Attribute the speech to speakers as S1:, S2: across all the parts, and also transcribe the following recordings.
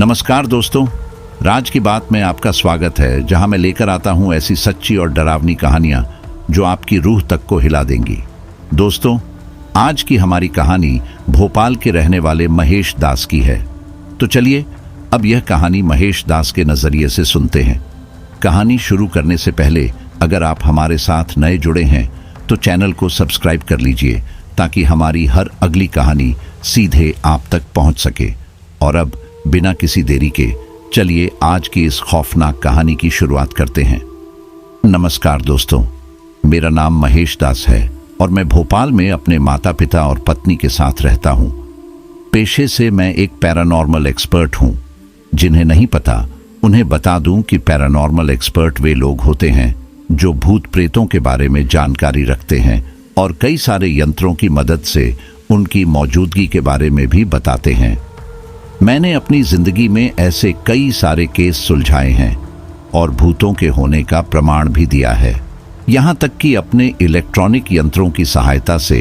S1: नमस्कार दोस्तों, राज की बात में आपका स्वागत है, जहां मैं लेकर आता हूं ऐसी सच्ची और डरावनी कहानियां जो आपकी रूह तक को हिला देंगी। दोस्तों, आज की हमारी कहानी भोपाल के रहने वाले महेश दास की है। तो चलिए अब यह कहानी महेश दास के नजरिए से सुनते हैं। कहानी शुरू करने से पहले अगर आप हमारे साथ नए जुड़े हैं तो चैनल को सब्सक्राइब कर लीजिए ताकि हमारी हर अगली कहानी सीधे आप तक पहुंच सके। और अब बिना किसी देरी के चलिए आज की इस खौफनाक कहानी की शुरुआत करते हैं। नमस्कार दोस्तों, मेरा नाम महेश दास है और मैं भोपाल में अपने माता पिता और पत्नी के साथ रहता हूं। पेशे से मैं एक पैरानॉर्मल एक्सपर्ट हूं। जिन्हें नहीं पता उन्हें बता दूं कि पैरानॉर्मल एक्सपर्ट वे लोग होते हैं जो भूत प्रेतों के बारे में जानकारी रखते हैं और कई सारे यंत्रों की मदद से उनकी मौजूदगी के बारे में भी बताते हैं। मैंने अपनी जिंदगी में ऐसे कई सारे केस सुलझाए हैं और भूतों के होने का प्रमाण भी दिया है। यहाँ तक कि अपने इलेक्ट्रॉनिक यंत्रों की सहायता से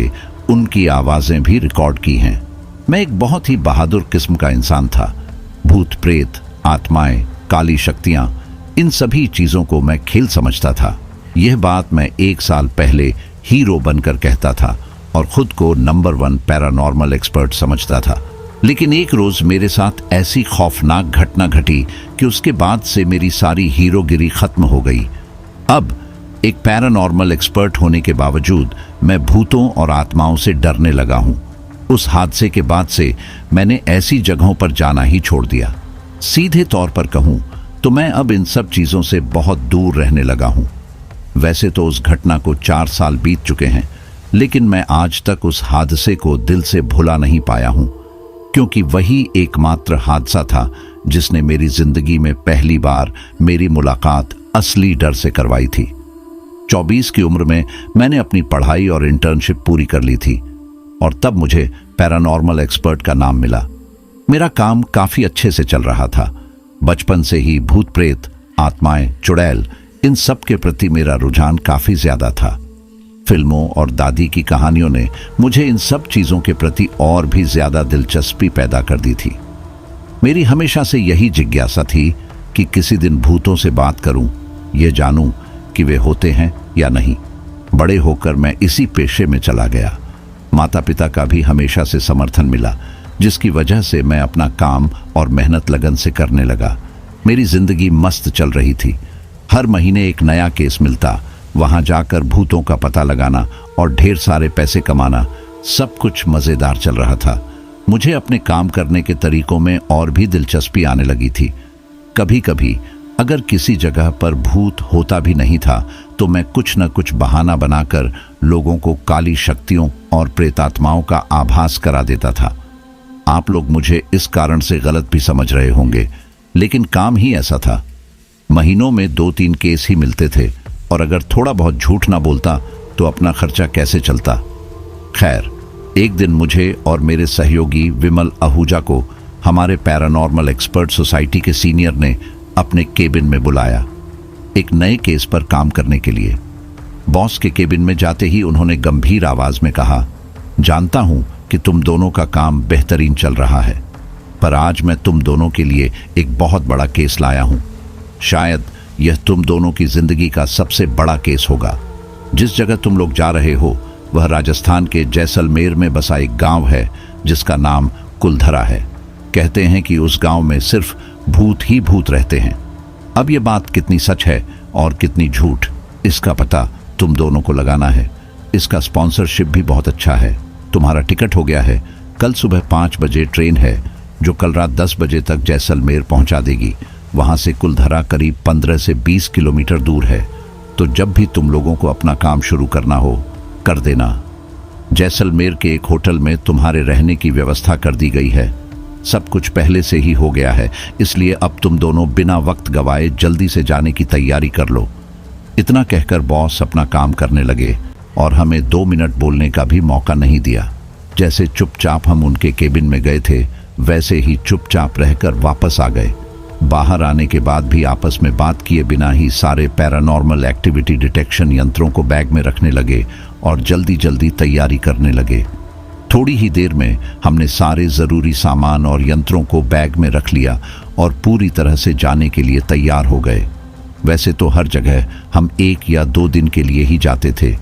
S1: उनकी आवाजें भी रिकॉर्ड की हैं। मैं एक बहुत ही बहादुर किस्म का इंसान था। भूत प्रेत, आत्माएं, काली शक्तियां, इन सभी चीजों को मैं खेल समझता था। यह बात मैं 1 साल पहले हीरो बनकर कहता था और खुद को नंबर 1 पैरानॉर्मल एक्सपर्ट समझता था। लेकिन एक रोज मेरे साथ ऐसी खौफनाक घटना घटी कि उसके बाद से मेरी सारी हीरोगिरी खत्म हो गई। अब एक पैरानॉर्मल एक्सपर्ट होने के बावजूद मैं भूतों और आत्माओं से डरने लगा हूं। उस हादसे के बाद से मैंने ऐसी जगहों पर जाना ही छोड़ दिया। सीधे तौर पर कहूं तो मैं अब इन सब चीजों से बहुत दूर रहने लगा हूं। वैसे तो उस घटना को 4 साल बीत चुके हैं, लेकिन मैं आज तक उस हादसे को दिल से भुला नहीं पाया हूं, क्योंकि वही एकमात्र हादसा था जिसने मेरी जिंदगी में पहली बार मेरी मुलाकात असली डर से करवाई थी। 24 की उम्र में मैंने अपनी पढ़ाई और इंटर्नशिप पूरी कर ली थी और तब मुझे पैरानॉर्मल एक्सपर्ट का नाम मिला। मेरा काम काफी अच्छे से चल रहा था। बचपन से ही भूत प्रेत, आत्माएं, चुड़ैल, इन सब के प्रति मेरा रुझान काफी ज्यादा था। फिल्मों और दादी की कहानियों ने मुझे इन सब चीजों के प्रति और भी ज्यादा दिलचस्पी पैदा कर दी थी। मेरी हमेशा से यही जिज्ञासा थी कि किसी दिन भूतों से बात करूं, ये जानूं कि वे होते हैं या नहीं। बड़े होकर मैं इसी पेशे में चला गया। माता पिता का भी हमेशा से समर्थन मिला, जिसकी वजह से मैं अपना काम और मेहनत लगन से करने लगा। मेरी जिंदगी मस्त चल रही थी। हर महीने एक नया केस मिलता, वहां जाकर भूतों का पता लगाना और ढेर सारे पैसे कमाना, सब कुछ मजेदार चल रहा था। मुझे अपने काम करने के तरीकों में और भी दिलचस्पी आने लगी थी। कभी कभी अगर किसी जगह पर भूत होता भी नहीं था तो मैं कुछ न कुछ बहाना बनाकर लोगों को काली शक्तियों और प्रेतात्माओं का आभास करा देता था। आप लोग मुझे इस कारण से गलत भी समझ रहे होंगे, लेकिन काम ही ऐसा था। महीनों में 2-3 केस ही मिलते थे और अगर थोड़ा बहुत झूठ ना बोलता तो अपना खर्चा कैसे चलता। खैर, एक दिन मुझे और मेरे सहयोगी विमल आहूजा को हमारे पैरानॉर्मल एक्सपर्ट सोसाइटी के सीनियर ने अपने केबिन में बुलाया, एक नए केस पर काम करने के लिए। बॉस के केबिन में जाते ही उन्होंने गंभीर आवाज में कहा, जानता हूं कि तुम दोनों का काम बेहतरीन चल रहा है, पर आज मैं तुम दोनों के लिए एक बहुत बड़ा केस लाया हूं। शायद यह तुम दोनों की जिंदगी का सबसे बड़ा केस होगा। जिस जगह तुम लोग जा रहे हो वह राजस्थान के जैसलमेर में बसा एक गांव है जिसका नाम कुलधरा है। कहते हैं कि उस गांव में सिर्फ भूत ही भूत रहते हैं। अब यह बात कितनी सच है और कितनी झूठ, इसका पता तुम दोनों को लगाना है। इसका स्पॉन्सरशिप भी बहुत अच्छा है। तुम्हारा टिकट हो गया है। कल सुबह 5 बजे ट्रेन है जो कल रात 10 बजे तक जैसलमेर पहुंचा देगी। वहां से कुलधरा करीब 15 से 20 किलोमीटर दूर है। तो जब भी तुम लोगों को अपना काम शुरू करना हो, कर देना। जैसलमेर के एक होटल में तुम्हारे रहने की व्यवस्था कर दी गई है। सब कुछ पहले से ही हो गया है, इसलिए अब तुम दोनों बिना वक्त गवाए जल्दी से जाने की तैयारी कर लो। इतना कहकर बॉस अपना काम करने लगे और हमें 2 मिनट बोलने का भी मौका नहीं दिया। जैसे चुपचाप हम उनके केबिन में गए थे, वैसे ही चुपचाप रहकर वापस आ गए। बाहर आने के बाद भी आपस में बात किए बिना ही सारे पैरानॉर्मल एक्टिविटी डिटेक्शन यंत्रों को बैग में रखने लगे और जल्दी जल्दी तैयारी करने लगे। थोड़ी ही देर में हमने सारे जरूरी सामान और यंत्रों को बैग में रख लिया और पूरी तरह से जाने के लिए तैयार हो गए। वैसे तो हर जगह हम 1 या 2 दिन के लिए ही जाते थे,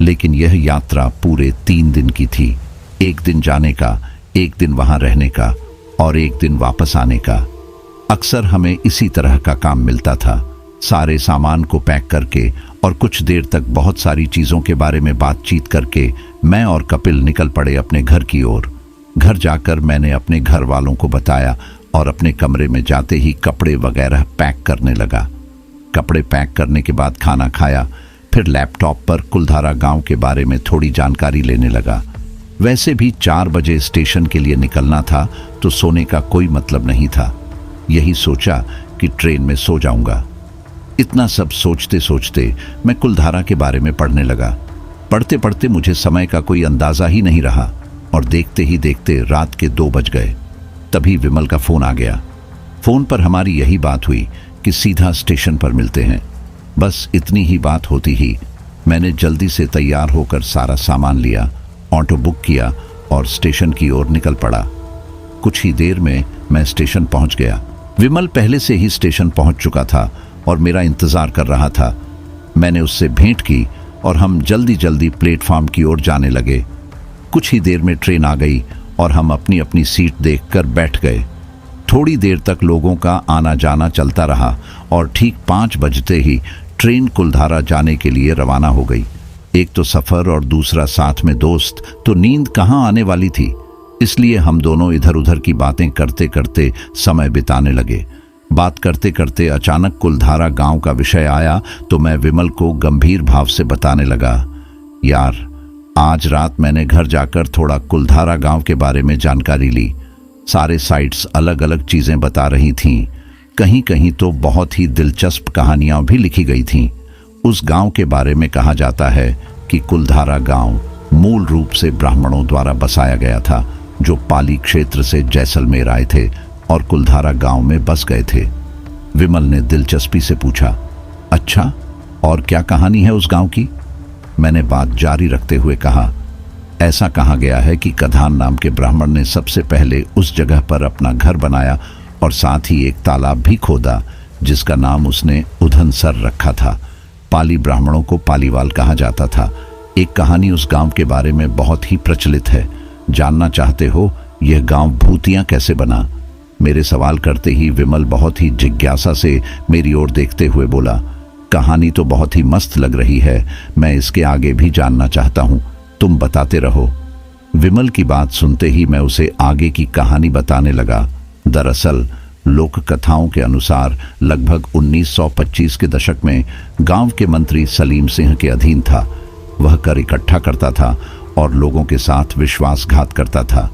S1: लेकिन यह यात्रा पूरे 3 दिन की थी। 1 दिन जाने का, 1 दिन वहां रहने का और 1 दिन वापस आने का। अक्सर हमें इसी तरह का काम मिलता था। सारे सामान को पैक करके और कुछ देर तक बहुत सारी चीजों के बारे में बातचीत करके मैं और कपिल निकल पड़े अपने घर की ओर। घर जाकर मैंने अपने घर वालों को बताया और अपने कमरे में जाते ही कपड़े वगैरह पैक करने लगा। कपड़े पैक करने के बाद खाना खाया, फिर लैपटॉप पर कुलधारा गांव के बारे में थोड़ी जानकारी लेने लगा। वैसे भी 4 बजे स्टेशन के लिए निकलना था, तो सोने का कोई मतलब नहीं था। यही सोचा कि ट्रेन में सो जाऊंगा। इतना सब सोचते सोचते मैं कुलधारा के बारे में पढ़ने लगा। पढ़ते पढ़ते मुझे समय का कोई अंदाजा ही नहीं रहा और देखते ही देखते रात के 2 बज गए। तभी विमल का फोन आ गया। फोन पर हमारी यही बात हुई कि सीधा स्टेशन पर मिलते हैं। बस इतनी ही बात होती ही मैंने जल्दी से तैयार होकर सारा सामान लिया, ऑटो बुक किया और स्टेशन की ओर निकल पड़ा। कुछ ही देर में मैं स्टेशन पहुंच गया। विमल पहले से ही स्टेशन पहुंच चुका था और मेरा इंतजार कर रहा था। मैंने उससे भेंट की और हम जल्दी जल्दी प्लेटफॉर्म की ओर जाने लगे। कुछ ही देर में ट्रेन आ गई और हम अपनी अपनी सीट देखकर बैठ गए। थोड़ी देर तक लोगों का आना जाना चलता रहा और ठीक 5 बजते ही ट्रेन कुलधारा जाने के लिए रवाना हो गई। एक तो सफर और दूसरा साथ में दोस्त, तो नींद कहाँ आने वाली थी। इसलिए हम दोनों इधर उधर की बातें करते करते समय बिताने लगे। बात करते करते अचानक कुलधारा गांव का विषय आया, तो मैं विमल को गंभीर भाव से बताने लगा, यार आज रात मैंने घर जाकर थोड़ा कुलधारा गांव के बारे में जानकारी ली। सारे साइट्स अलग अलग चीजें बता रही थीं। कहीं कहीं तो बहुत ही दिलचस्प कहानियां भी लिखी गई थीं। उस गांव के बारे में कहा जाता है कि कुलधारा गांव मूल रूप से ब्राह्मणों द्वारा बसाया गया था, जो पाली क्षेत्र से जैसलमेर आए थे और कुलधारा गांव में बस गए थे। विमल ने दिलचस्पी से पूछा, अच्छा और क्या कहानी है उस गांव की? मैंने बात जारी रखते हुए कहा, ऐसा कहा गया है कि कधान नाम के ब्राह्मण ने सबसे पहले उस जगह पर अपना घर बनाया और साथ ही एक तालाब भी खोदा, जिसका नाम उसने उधनसर रखा था। पाली ब्राह्मणों को पालीवाल कहा जाता था। एक कहानी उस गांव के बारे में बहुत ही प्रचलित है। जानना चाहते हो यह गांव भूतिया कैसे बना? मेरे सवाल करते ही विमल बहुत ही जिज्ञासा से मेरी ओर देखते हुए बोला, कहानी तो बहुत ही मस्त लग रही है, मैं इसके आगे भी जानना चाहता हूं, तुम बताते रहो। विमल की बात सुनते ही मैं उसे आगे की कहानी बताने लगा। दरअसल लोक कथाओं के अनुसार लगभग 1925 के दशक में गांव के मंत्री सलीम सिंह के अधीन था। वह कर इकट्ठा करता था और लोगों के साथ विश्वासघात करता था।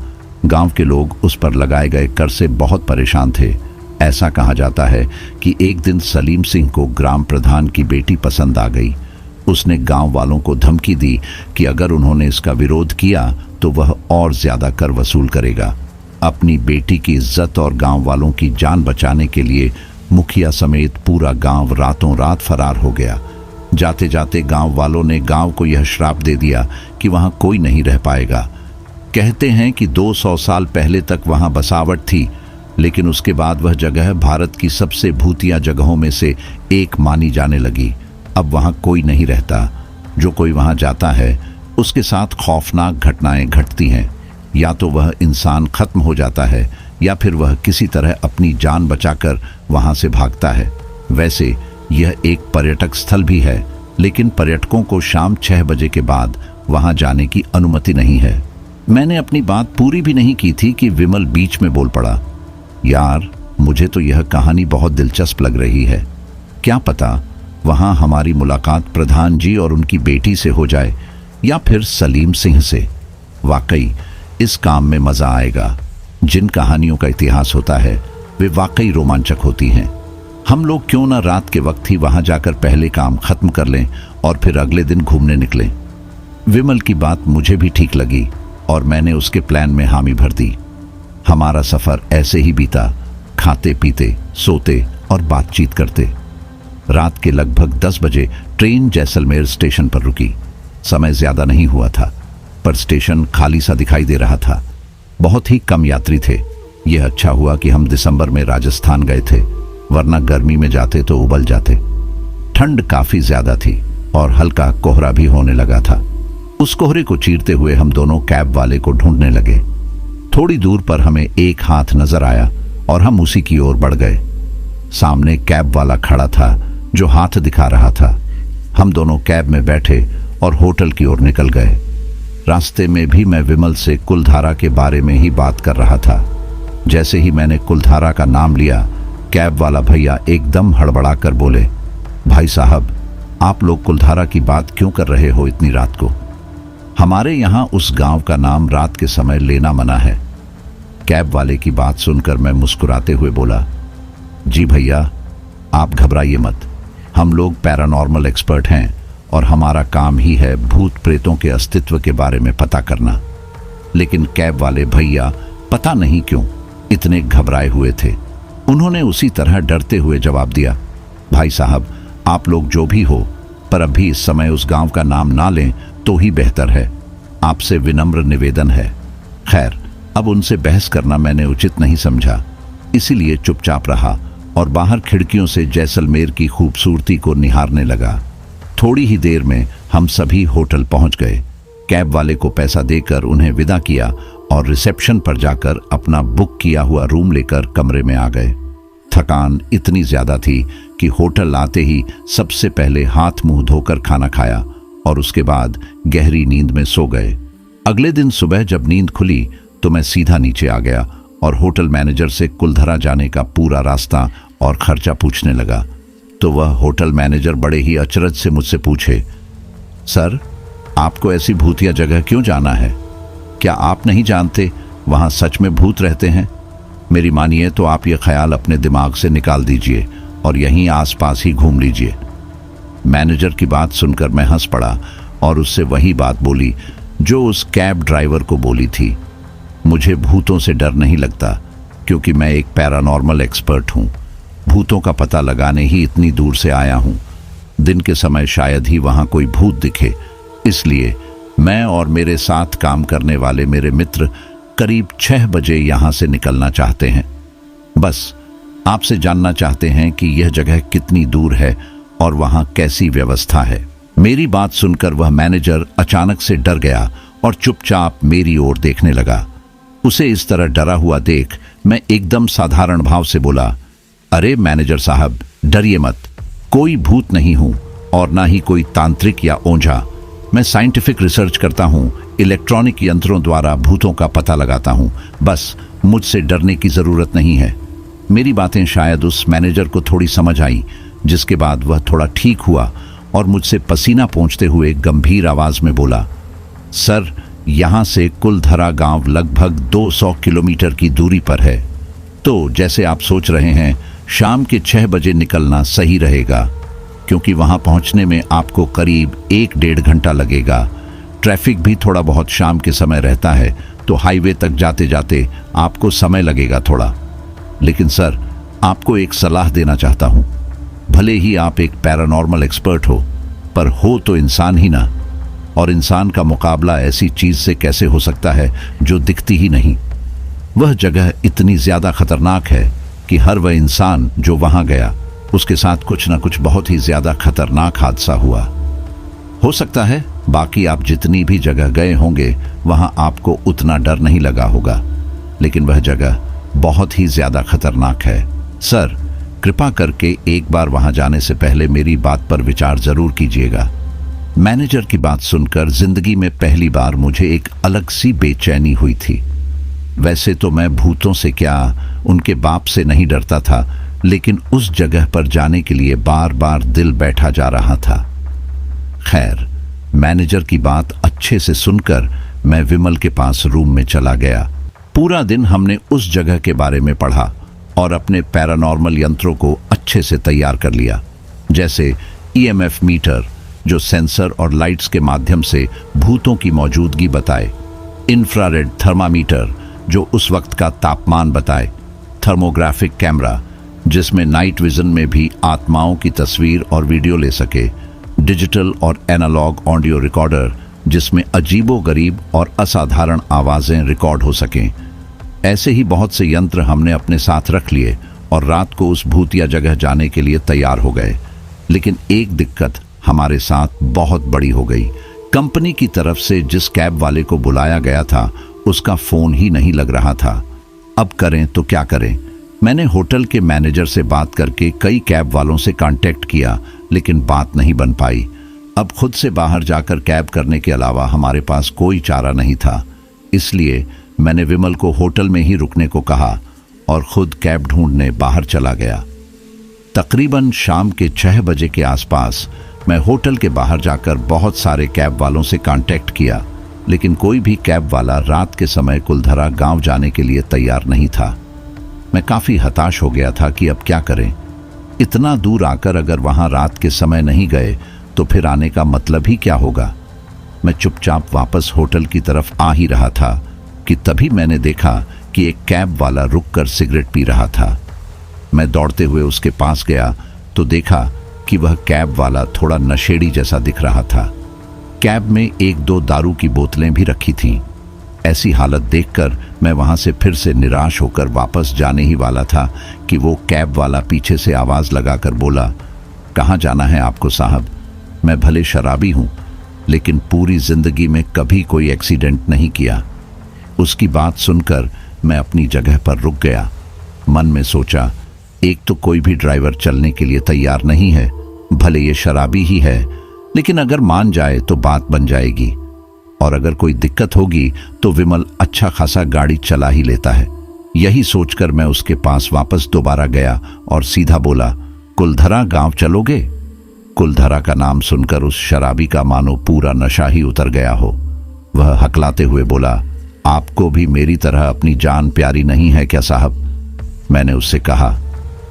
S1: गांव के लोग उस पर लगाए गए कर से बहुत परेशान थे। ऐसा कहा जाता है कि एक दिन सलीम सिंह को ग्राम प्रधान की बेटी पसंद आ गई। उसने गांव वालों को धमकी दी कि अगर उन्होंने इसका विरोध किया तो वह और ज्यादा कर वसूल करेगा। अपनी बेटी की इज्जत और गांव वालों की जान बचाने के लिए मुखिया समेत पूरा गांव रातों रात फरार हो गया। जाते जाते गांव वालों ने गांव को यह श्राप दे दिया कि वहां कोई नहीं रह पाएगा। कहते हैं कि 200 साल पहले तक वहां बसावट थी, लेकिन उसके बाद वह जगह भारत की सबसे भूतिया जगहों में से एक मानी जाने लगी। अब वहां कोई नहीं रहता। जो कोई वहां जाता है उसके साथ खौफनाक घटनाएं घटती हैं। या तो वह इंसान खत्म हो जाता है या फिर वह किसी तरह अपनी जान बचाकर वहां से भागता है। वैसे यह एक पर्यटक स्थल भी है, लेकिन पर्यटकों को शाम 6 बजे के बाद वहां जाने की अनुमति नहीं है। मैंने अपनी बात पूरी भी नहीं की थी कि विमल बीच में बोल पड़ा, यार मुझे तो यह कहानी बहुत दिलचस्प लग रही है। क्या पता वहां हमारी मुलाकात प्रधान जी और उनकी बेटी से हो जाए या फिर सलीम सिंह से। वाकई इस काम में मजा आएगा। जिन कहानियों का इतिहास होता है वे वाकई रोमांचक होती हैं। हम लोग क्यों ना रात के वक्त ही वहां जाकर पहले काम खत्म कर लें और फिर अगले दिन घूमने निकलें। विमल की बात मुझे भी ठीक लगी और मैंने उसके प्लान में हामी भर दी। हमारा सफर ऐसे ही बीता, खाते पीते सोते और बातचीत करते। रात के लगभग 10 बजे ट्रेन जैसलमेर स्टेशन पर रुकी। समय ज्यादा नहीं हुआ था। पर स्टेशन खाली सा दिखाई दे रहा था। बहुत ही कम यात्री थे। यह अच्छा हुआ कि हम दिसंबर में राजस्थान गए थे, वरना गर्मी में जाते तो उबल जाते। ठंड काफी ज्यादा थी और हल्का कोहरा भी होने लगा था। उस कोहरे को चीरते हुए हम दोनों कैब वाले को ढूंढने लगे। थोड़ी दूर पर हमें एक हाथ नजर आया और हम उसी की ओर बढ़ गए। सामने कैब वाला खड़ा था जो हाथ दिखा रहा था। हम दोनों कैब में बैठे और होटल की ओर निकल गए। रास्ते में भी मैं विमल से कुलधारा के बारे में ही बात कर रहा था। जैसे ही मैंने कुलधारा का नाम लिया, कैब वाला भैया एकदम हड़बड़ा कर बोले, भाई साहब, आप लोग कुलधारा की बात क्यों कर रहे हो इतनी रात को? हमारे यहाँ उस गांव का नाम रात के समय लेना मना है। कैब वाले की बात सुनकर मैं मुस्कुराते हुए बोला, जी भैया, आप घबराइए मत। हम लोग पैरानॉर्मल एक्सपर्ट हैं और हमारा काम ही है भूत प्रेतों के अस्तित्व के बारे में पता करना। लेकिन कैब वाले भैया पता नहीं क्यों इतने घबराए हुए थे। उन्होंने उसी तरह डरते हुए जवाब दिया, भाई साहब, आप लोग जो भी हो, पर अभी इस समय उस गांव का नाम ना लें तो ही बेहतर है। आपसे विनम्र निवेदन है। खैर, अब उनसे बहस करना मैंने उचित नहीं समझा, इसीलिए चुपचाप रहा और बाहर खिड़कियों से जैसलमेर की खूबसूरती को निहारने लगा। थोड़ी ही देर में हम सभी होटल पहुंच गए। कैब वाले को पैसा देकर उन्हें विदा किया और रिसेप्शन पर जाकर अपना बुक किया हुआ रूम लेकर कमरे में आ गए। थकान इतनी ज्यादा थी कि होटल आते ही सबसे पहले हाथ मुंह धोकर खाना खाया और उसके बाद गहरी नींद में सो गए। अगले दिन सुबह जब नींद खुली तो मैं सीधा नीचे आ गया और होटल मैनेजर से कुलधरा जाने का पूरा रास्ता और खर्चा पूछने लगा। तो वह होटल मैनेजर बड़े ही अचरज से मुझसे पूछे, सर, आपको ऐसी भूतिया जगह क्यों जाना है? क्या आप नहीं जानते वहां सच में भूत रहते हैं? मेरी मानिए तो आप ये ख्याल अपने दिमाग से निकाल दीजिए और यहीं आसपास ही घूम लीजिए। मैनेजर की बात सुनकर मैं हंस पड़ा और उससे वही बात बोली जो उस कैब ड्राइवर को बोली थी। मुझे भूतों से डर नहीं लगता क्योंकि मैं एक पैरानॉर्मल एक्सपर्ट हूँ। भूतों का पता लगाने ही इतनी दूर से आया हूँ। दिन के समय शायद ही वहाँ कोई भूत दिखे, इसलिए मैं और मेरे साथ काम करने वाले मेरे मित्र करीब 6 बजे यहाँ से निकलना चाहते हैं। बस आपसे जानना चाहते हैं कि यह जगह कितनी दूर है और वहाँ कैसी व्यवस्था है। मेरी बात सुनकर वह मैनेजर अचानक से डर गया और चुपचाप मेरी ओर देखने लगा। उसे इस तरह डरा हुआ देख मैं एकदम साधारण भाव से बोला, अरे मैनेजर साहब, डरिए मत। कोई भूत नहीं हूं और ना ही कोई तांत्रिक या ओझा। मैं साइंटिफिक रिसर्च करता हूं, इलेक्ट्रॉनिक यंत्रों द्वारा भूतों का पता लगाता हूं। बस मुझसे डरने की जरूरत नहीं है। मेरी बातें शायद उस मैनेजर को थोड़ी समझ आई, जिसके बाद वह थोड़ा ठीक हुआ और मुझसे पसीना पोंछते हुए गंभीर आवाज में बोला, सर, यहाँ से कुलधरा गांव लगभग 200 किलोमीटर की दूरी पर है। तो जैसे आप सोच रहे हैं, शाम के 6 बजे निकलना सही रहेगा, क्योंकि वहां पहुंचने में आपको करीब 1-1.5 घंटा लगेगा। ट्रैफिक भी थोड़ा बहुत शाम के समय रहता है, तो हाईवे तक जाते जाते आपको समय लगेगा थोड़ा। लेकिन सर, आपको एक सलाह देना चाहता हूं। भले ही आप एक पैरानॉर्मल एक्सपर्ट हो, पर हो तो इंसान ही ना, और इंसान का मुकाबला ऐसी चीज से कैसे हो सकता है जो दिखती ही नहीं। वह जगह इतनी ज्यादा खतरनाक है कि हर वह इंसान जो वहां गया, उसके साथ कुछ ना कुछ बहुत ही ज्यादा खतरनाक हादसा हुआ। हो सकता है बाकी आप जितनी भी जगह गए होंगे वहां आपको उतना डर नहीं लगा होगा, लेकिन वह जगह बहुत ही ज्यादा खतरनाक है। सर, कृपा करके एक बार वहां जाने से पहले मेरी बात पर विचार जरूर कीजिएगा। मैनेजर की बात सुनकर जिंदगी में पहली बार मुझे एक अलग सी बेचैनी हुई थी। वैसे तो मैं भूतों से क्या, उनके बाप से नहीं डरता था, लेकिन उस जगह पर जाने के लिए बार बार दिल बैठा जा रहा था। खैर, मैनेजर की बात अच्छे से सुनकर मैं विमल के पास रूम में चला गया। पूरा दिन हमने उस जगह के बारे में पढ़ा और अपने पैरानॉर्मल यंत्रों को अच्छे से तैयार कर लिया, जैसे ईएमएफ मीटर जो सेंसर और लाइट्स के माध्यम से भूतों की मौजूदगी बताए, इंफ्रारेड थर्मामीटर जो उस वक्त का तापमान बताए, थर्मोग्राफिक कैमरा जिसमें नाइट विजन में भी आत्माओं की तस्वीर और वीडियो ले सके, डिजिटल और एनालॉग ऑडियो रिकॉर्डर जिसमें अजीबोगरीब और असाधारण आवाजें रिकॉर्ड हो सकें। ऐसे ही बहुत से यंत्र हमने अपने साथ रख लिए और रात को उस भूतिया जगह जाने के लिए तैयार हो गए। लेकिन एक दिक्कत हमारे साथ बहुत बड़ी हो गई। कंपनी की तरफ से जिस कैब वाले को बुलाया गया था उसका फोन ही नहीं लग रहा था। अब करें तो क्या करें? मैंने होटल के मैनेजर से बात करके कई कैब वालों से कांटेक्ट किया, लेकिन बात नहीं बन पाई। अब खुद से बाहर जाकर कैब करने के अलावा हमारे पास कोई चारा नहीं था। इसलिए मैंने विमल को होटल में ही रुकने को कहा और खुद कैब ढूंढने बाहर चला गया। तकरीबन शाम के 6 बजे के आसपास मैं होटल के बाहर जाकर बहुत सारे कैब वालों से कांटेक्ट किया, लेकिन कोई भी कैब वाला रात के समय कुलधरा गांव जाने के लिए तैयार नहीं था। मैं काफ़ी हताश हो गया था कि अब क्या करें। इतना दूर आकर अगर वहां रात के समय नहीं गए तो फिर आने का मतलब ही क्या होगा। मैं चुपचाप वापस होटल की तरफ आ ही रहा था कि तभी मैंने देखा कि एक कैब वाला रुककर सिगरेट पी रहा था। मैं दौड़ते हुए उसके पास गया तो देखा कि वह कैब वाला थोड़ा नशेड़ी जैसा दिख रहा था। कैब में 1-2 दारू की बोतलें भी रखी थीं। ऐसी हालत देखकर मैं वहां से फिर से निराश होकर वापस जाने ही वाला था कि वो कैब वाला पीछे से आवाज लगाकर बोला, कहाँ जाना है आपको साहब? मैं भले शराबी हूं, लेकिन पूरी जिंदगी में कभी कोई एक्सीडेंट नहीं किया। उसकी बात सुनकर मैं अपनी जगह पर रुक गया। मन में सोचा, एक तो कोई भी ड्राइवर चलने के लिए तैयार नहीं है, भले ये शराबी ही है, लेकिन अगर मान जाए तो बात बन जाएगी, और अगर कोई दिक्कत होगी तो विमल अच्छा खासा गाड़ी चला ही लेता है। यही सोचकर मैं उसके पास वापस दोबारा गया और सीधा बोला, कुलधरा गांव चलोगे? कुलधरा का नाम सुनकर उस शराबी का मानो पूरा नशा ही उतर गया हो। वह हकलाते हुए बोला, आपको भी मेरी तरह अपनी जान प्यारी नहीं है क्या साहब? मैंने उससे कहा,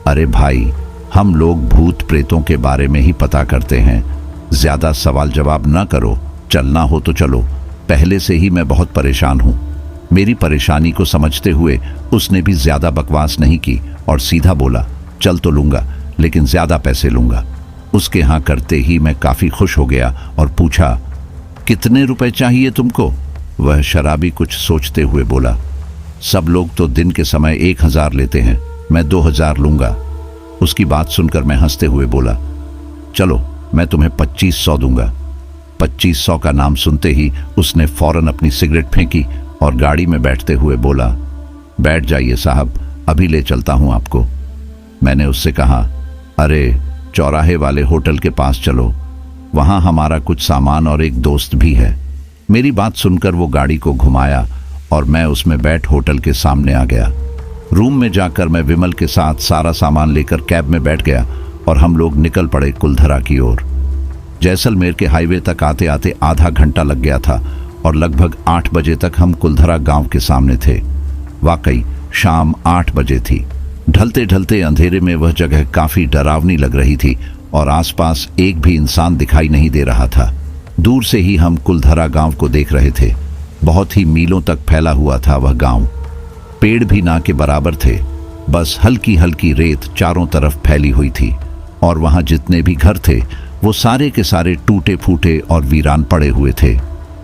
S1: अरे भाई, हम लोग भूत प्रेतों के बारे में ही पता करते हैं, ज्यादा सवाल जवाब ना करो, चलना हो तो चलो। पहले से ही मैं बहुत परेशान हूं। मेरी परेशानी को समझते हुए उसने भी ज्यादा बकवास नहीं की और सीधा बोला, चल तो लूंगा, लेकिन ज्यादा पैसे लूंगा। उसके हाँ करते ही मैं काफी खुश हो गया और पूछा, कितने रुपए चाहिए तुमको? वह शराबी कुछ सोचते हुए बोला, सब लोग तो दिन के समय 1000 लेते हैं, मैं 2000 लूंगा। उसकी बात सुनकर मैं हंसते हुए बोला, चलो मैं तुम्हें 2500 दूंगा। 2500 का नाम सुनते ही उसने फौरन अपनी सिगरेट फेंकी और गाड़ी में बैठते हुए बोला, बैठ जाइए साहब, अभी ले चलता हूं आपको। मैंने उससे कहा, अरे चौराहे वाले होटल के पास चलो, वहां हमारा कुछ सामान और एक दोस्त भी है। मेरी बात सुनकर वो गाड़ी को घुमाया और मैं उसमें बैठ होटल के सामने आ गया। रूम में जाकर मैं विमल के साथ सारा सामान लेकर कैब में बैठ गया और हम लोग निकल पड़े कुलधरा की ओर। जैसलमेर के हाईवे तक आते आते आधा घंटा लग गया था और लगभग 8 बजे तक हम कुलधरा गांव के सामने थे। वाकई शाम 8 बजे थी। ढलते ढलते अंधेरे में वह जगह काफी डरावनी लग रही थी और आसपास एक भी इंसान दिखाई नहीं दे रहा था। दूर से ही हम कुलधरा गांव को देख रहे थे। बहुत ही मीलों तक फैला हुआ था वह गांव। पेड़ भी ना के बराबर थे, बस हल्की हल्की रेत चारों तरफ फैली हुई थी और वहां जितने भी घर थे वो सारे के सारे टूटे फूटे और वीरान पड़े हुए थे।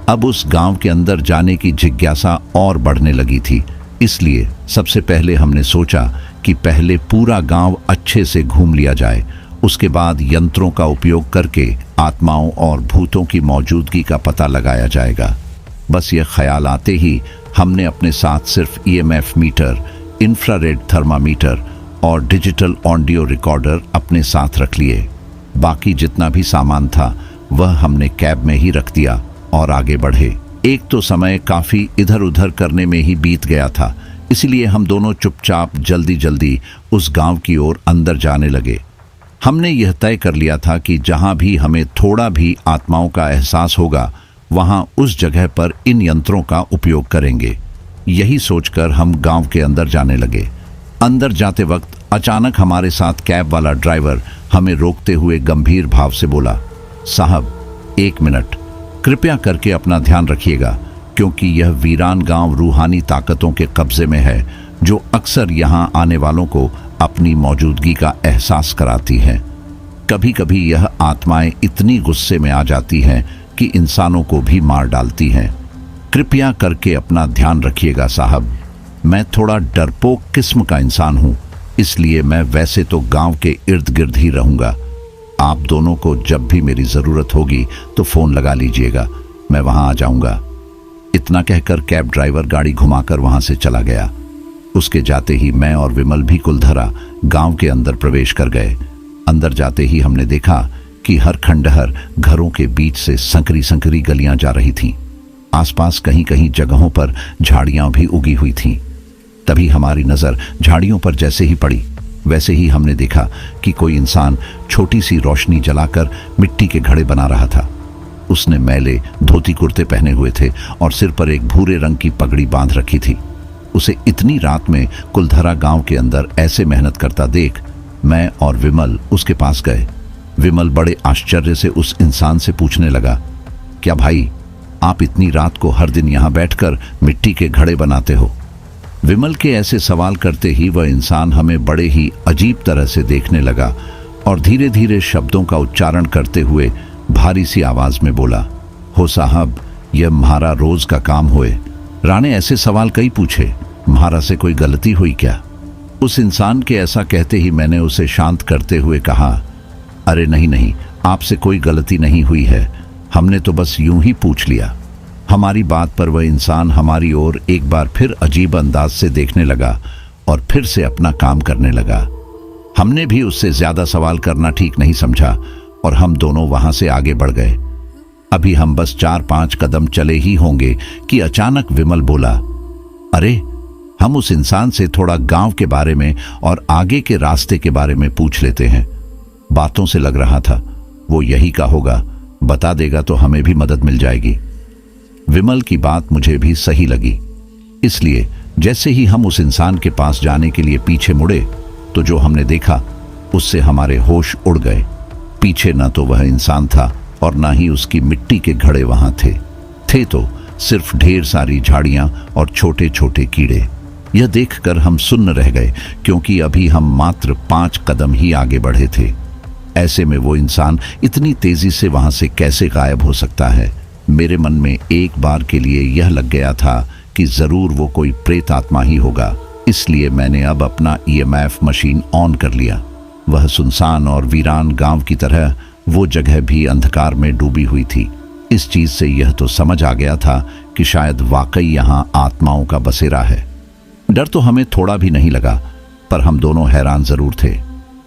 S1: अब उस गांव के अंदर जाने की जिज्ञासा और बढ़ने लगी थी, इसलिए सबसे पहले हमने सोचा कि पहले पूरा गांव अच्छे से घूम लिया जाए, उसके बाद यंत्रों का उपयोग करके आत्माओं और भूतों की मौजूदगी का पता लगाया जाएगा। बस यह ख्याल आते ही हमने अपने साथ सिर्फ ईएमएफ मीटर, इंफ्रारेड थर्मामीटर और डिजिटल ऑडियो रिकॉर्डर अपने साथ रख लिए। बाकी जितना भी सामान था वह हमने कैब में ही रख दिया और आगे बढ़े। एक तो समय काफी इधर उधर करने में ही बीत गया था, इसलिए हम दोनों चुपचाप जल्दी जल्दी उस गांव की ओर अंदर जाने लगे। हमने यह तय कर लिया था कि जहां भी हमें थोड़ा भी आत्माओं का एहसास होगा वहां उस जगह पर इन यंत्रों का उपयोग करेंगे। यही सोचकर हम गांव के अंदर जाने लगे। अंदर जाते वक्त अचानक हमारे साथ कैब वाला ड्राइवर हमें रोकते हुए गंभीर भाव से बोला, साहब 1 मिनट, कृपया करके अपना ध्यान रखिएगा, क्योंकि यह वीरान गांव रूहानी ताकतों के कब्जे में है जो अक्सर यहां आने वालों को अपनी मौजूदगी का एहसास कराती हैं। कभी कभी यह आत्माएं इतनी गुस्से में आ जाती हैं बल्कि इंसानों को भी मार डालती हैं। कृपया करके अपना ध्यान रखिएगा साहब। मैं थोड़ा डरपोक किस्म का इंसान हूं, इसलिए मैं वैसे तो गांव के इर्द गिर्द ही रहूंगा। आप दोनों को जब भी मेरी जरूरत होगी तो फोन लगा लीजिएगा, मैं वहां आ जाऊंगा। इतना कहकर कैब ड्राइवर गाड़ी घुमाकर वहां से चला गया। उसके जाते ही मैं और विमल भी कुलधरा गांव के अंदर प्रवेश कर गए। अंदर जाते ही हमने देखा कि हर खंडहर घरों के बीच से संकरी संकरी गलियां जा रही थीं। आसपास कहीं कहीं जगहों पर झाड़ियां भी उगी हुई थीं। तभी हमारी नजर झाड़ियों पर जैसे ही पड़ी, वैसे ही हमने देखा कि कोई इंसान छोटी सी रोशनी जलाकर मिट्टी के घड़े बना रहा था। उसने मैले धोती कुर्ते पहने हुए थे और सिर पर एक भूरे रंग की पगड़ी बांध रखी थी। उसे इतनी रात में कुलधरा गांव के अंदर ऐसे मेहनत करता देख मैं और विमल उसके पास गए। विमल बड़े आश्चर्य से उस इंसान से पूछने लगा, क्या भाई आप इतनी रात को हर दिन यहां बैठकर मिट्टी के घड़े बनाते हो? विमल के ऐसे सवाल करते ही वह इंसान हमें बड़े ही अजीब तरह से देखने लगा और धीरे धीरे शब्दों का उच्चारण करते हुए भारी सी आवाज में बोला, हो साहब यह म्हारा रोज का काम होए। राणे ऐसे सवाल कई पूछे, म्हारा से कोई गलती हुई क्या? उस इंसान के ऐसा कहते ही मैंने उसे शांत करते हुए कहा, अरे नहीं नहीं, आपसे कोई गलती नहीं हुई है, हमने तो बस यूं ही पूछ लिया। हमारी बात पर वह इंसान हमारी ओर एक बार फिर अजीब अंदाज से देखने लगा और फिर से अपना काम करने लगा। हमने भी उससे ज्यादा सवाल करना ठीक नहीं समझा और हम दोनों वहां से आगे बढ़ गए। अभी हम बस 4-5 कदम चले ही होंगे कि अचानक विमल बोला, अरे हम उस इंसान से थोड़ा गांव के बारे में और आगे के रास्ते के बारे में पूछ लेते हैं। बातों से लग रहा था वो यही का होगा, बता देगा तो हमें भी मदद मिल जाएगी। विमल की बात मुझे भी सही लगी, इसलिए जैसे ही हम उस इंसान के पास जाने के लिए पीछे मुड़े तो जो हमने देखा उससे हमारे होश उड़ गए। पीछे न तो वह इंसान था और ना ही उसकी मिट्टी के घड़े वहां थे तो सिर्फ ढेर सारी झाड़ियां और छोटे छोटे कीड़े। यह देखकर हम सुन्न रह गए क्योंकि अभी हम मात्र 5 कदम ही आगे बढ़े थे। ऐसे में वो इंसान इतनी तेजी से वहां से कैसे गायब हो सकता है? मेरे मन में एक बार के लिए यह लग गया था कि जरूर वो कोई प्रेत आत्मा ही होगा, इसलिए मैंने अब अपना EMF मशीन ऑन कर लिया। वह सुनसान और वीरान गांव की तरह वो जगह भी अंधकार में डूबी हुई थी। इस चीज से यह तो समझ आ गया था कि शायद वाकई यहाँ आत्माओं का बसेरा है। डर तो हमें थोड़ा भी नहीं लगा, पर हम दोनों हैरान जरूर थे।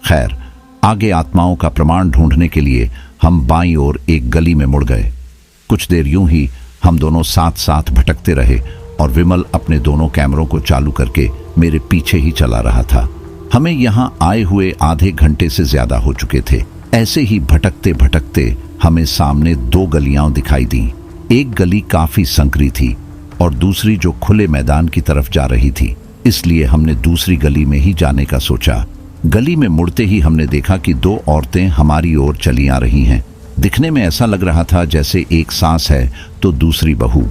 S1: खैर, आगे आत्माओं का प्रमाण ढूंढने के लिए हम बाईं ओर एक गली में मुड़ गए। कुछ देर यूं ही हम दोनों साथ साथ भटकते रहे और विमल अपने दोनों कैमरों को चालू करके मेरे पीछे ही चला रहा था। हमें यहाँ आए हुए आधे घंटे से ज्यादा हो चुके थे। ऐसे ही भटकते भटकते हमें सामने 2 गलियां दिखाई दी। एक गली काफी संकरी थी और दूसरी जो खुले मैदान की तरफ जा रही थी, इसलिए हमने दूसरी गली में ही जाने का सोचा। गली में मुड़ते ही हमने देखा कि 2 औरतें हमारी ओर चली आ रही हैं। दिखने में ऐसा लग रहा था जैसे एक सास है तो दूसरी बहू।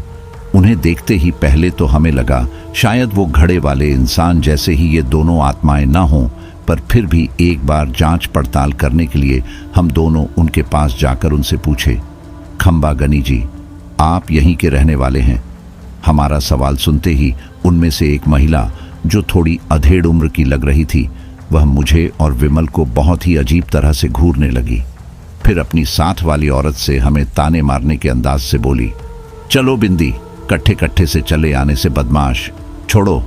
S1: उन्हें देखते ही पहले तो हमें लगा शायद वो घड़े वाले इंसान जैसे ही ये दोनों आत्माएं ना हों, पर फिर भी एक बार जांच पड़ताल करने के लिए हम दोनों उनके पास जाकर उनसे पूछे, खंबा गनी जी, आप यहीं के रहने वाले हैं? हमारा सवाल सुनते ही उनमें से एक महिला जो थोड़ी अधेड़ उम्र की लग रही थी, वह मुझे और विमल को बहुत ही अजीब तरह से घूरने लगी। फिर अपनी साथ वाली औरत से हमें ताने मारने के अंदाज से बोली, चलो बिंदी, कट्ठे कट्ठे से चले आने से बदमाश, छोड़ो।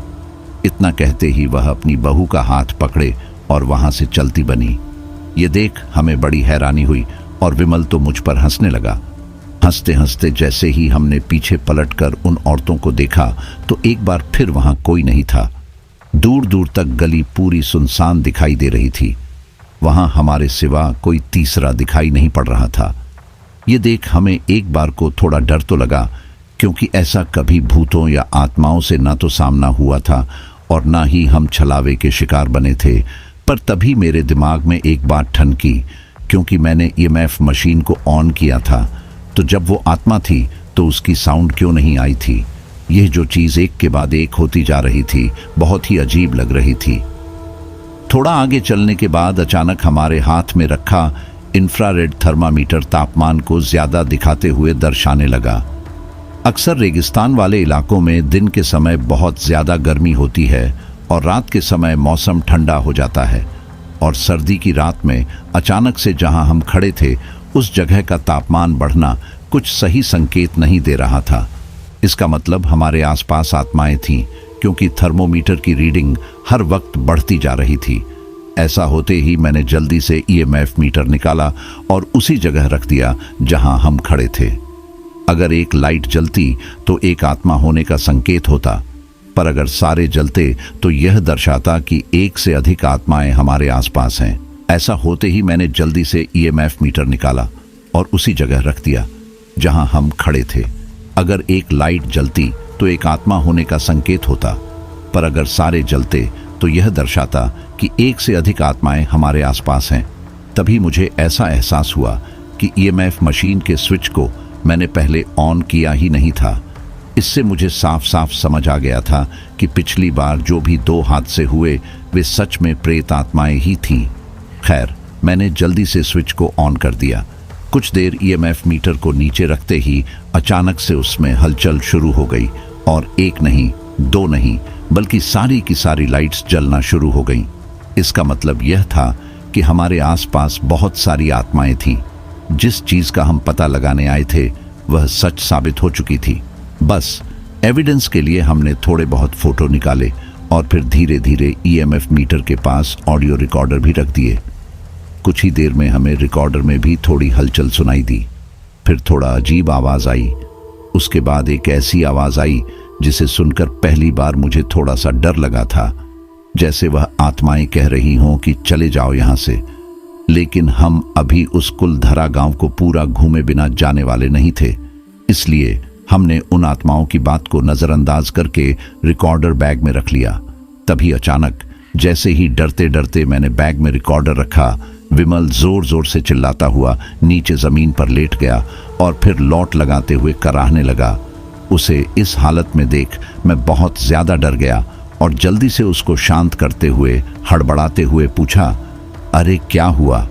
S1: इतना कहते ही वह अपनी बहू का हाथ पकड़े और वहां से चलती बनी। ये देख हमें बड़ी हैरानी हुई और विमल तो मुझ पर हंसने लगा। हंसते हंसते जैसे ही हमने पीछे पलटकर उन औरतों को देखा तो एक बार फिर वहां कोई नहीं था। दूर दूर तक गली पूरी सुनसान दिखाई दे रही थी। वहां हमारे सिवा कोई तीसरा दिखाई नहीं पड़ रहा था। ये देख हमें एक बार को थोड़ा डर तो लगा, क्योंकि ऐसा कभी भूतों या आत्माओं से ना तो सामना हुआ था और ना ही हम छलावे के शिकार बने थे। पर तभी मेरे दिमाग में एक बात ठनकी, क्योंकि मैंने EMF मशीन को ऑन किया था, तो जब वो आत्मा थी तो उसकी साउंड क्यों नहीं आई थी? यह जो चीज एक के बाद एक होती जा रही थी, बहुत ही अजीब लग रही थी। थोड़ा आगे चलने के बाद अचानक हमारे हाथ में रखा इंफ्रारेड थर्मामीटर तापमान को ज्यादा दिखाते हुए दर्शाने लगा। अक्सर रेगिस्तान वाले इलाकों में दिन के समय बहुत ज्यादा गर्मी होती है और रात के समय मौसम ठंडा हो जाता है, और सर्दी की रात में अचानक से जहां हम खड़े थे उस जगह का तापमान बढ़ना कुछ सही संकेत नहीं दे रहा था। इसका मतलब हमारे आसपास आत्माएं थीं, क्योंकि थर्मोमीटर की रीडिंग हर वक्त बढ़ती जा रही थी। ऐसा होते ही मैंने जल्दी से ईएमएफ मीटर निकाला और उसी जगह रख दिया जहां हम खड़े थे। अगर एक लाइट जलती तो एक आत्मा होने का संकेत होता, पर अगर सारे जलते तो यह दर्शाता कि एक से अधिक आत्माएं हमारे आसपास हैं। ऐसा होते ही मैंने जल्दी से ईएमएफ मीटर निकाला और उसी जगह रख दिया जहां हम खड़े थे। अगर एक लाइट जलती तो एक आत्मा होने का संकेत होता, पर अगर सारे जलते तो यह दर्शाता कि एक से अधिक आत्माएं हमारे आसपास हैं। तभी मुझे ऐसा एहसास हुआ कि ईएमएफ मशीन के स्विच को मैंने पहले ऑन किया ही नहीं था। इससे मुझे साफ साफ समझ आ गया था कि पिछली बार जो भी 2 हादसे हुए वे सच में प्रेत आत्माएं ही थीं। खैर, मैंने जल्दी से स्विच को ऑन कर दिया। कुछ देर ईएमएफ मीटर को नीचे रखते ही अचानक से उसमें हलचल शुरू हो गई और एक नहीं, 2 नहीं, बल्कि सारी की सारी लाइट्स जलना शुरू हो गईं। इसका मतलब यह था कि हमारे आसपास बहुत सारी आत्माएं थीं। जिस चीज का हम पता लगाने आए थे वह सच साबित हो चुकी थी। बस एविडेंस के लिए हमने थोड़े बहुत फोटो निकाले और फिर धीरे धीरे ईएमएफ मीटर के पास ऑडियो रिकॉर्डर भी रख दिए। कुछ ही देर में हमें रिकॉर्डर में भी थोड़ी हलचल सुनाई दी। फिर थोड़ा अजीब आवाज आई। उसके बाद एक ऐसी आवाज आई जिसे सुनकर पहली बार मुझे थोड़ा सा डर लगा था, जैसे वह आत्माएं कह रही हों कि चले जाओ यहां से। लेकिन हम अभी उस कुलधरा गांव को पूरा घूमे बिना जाने वाले नहीं थे, इसलिए हमने उन आत्माओं की बात को नजरअंदाज करके रिकॉर्डर बैग में रख लिया। तभी अचानक जैसे ही डरते डरते मैंने बैग में रिकॉर्डर रखा, विमल जोर जोर से चिल्लाता हुआ नीचे जमीन पर लेट गया और फिर लौट लगाते हुए कराहने लगा। उसे इस हालत में देख मैं बहुत ज्यादा डर गया और जल्दी से उसको शांत करते हुए हड़बड़ाते हुए पूछा, अरे क्या हुआ?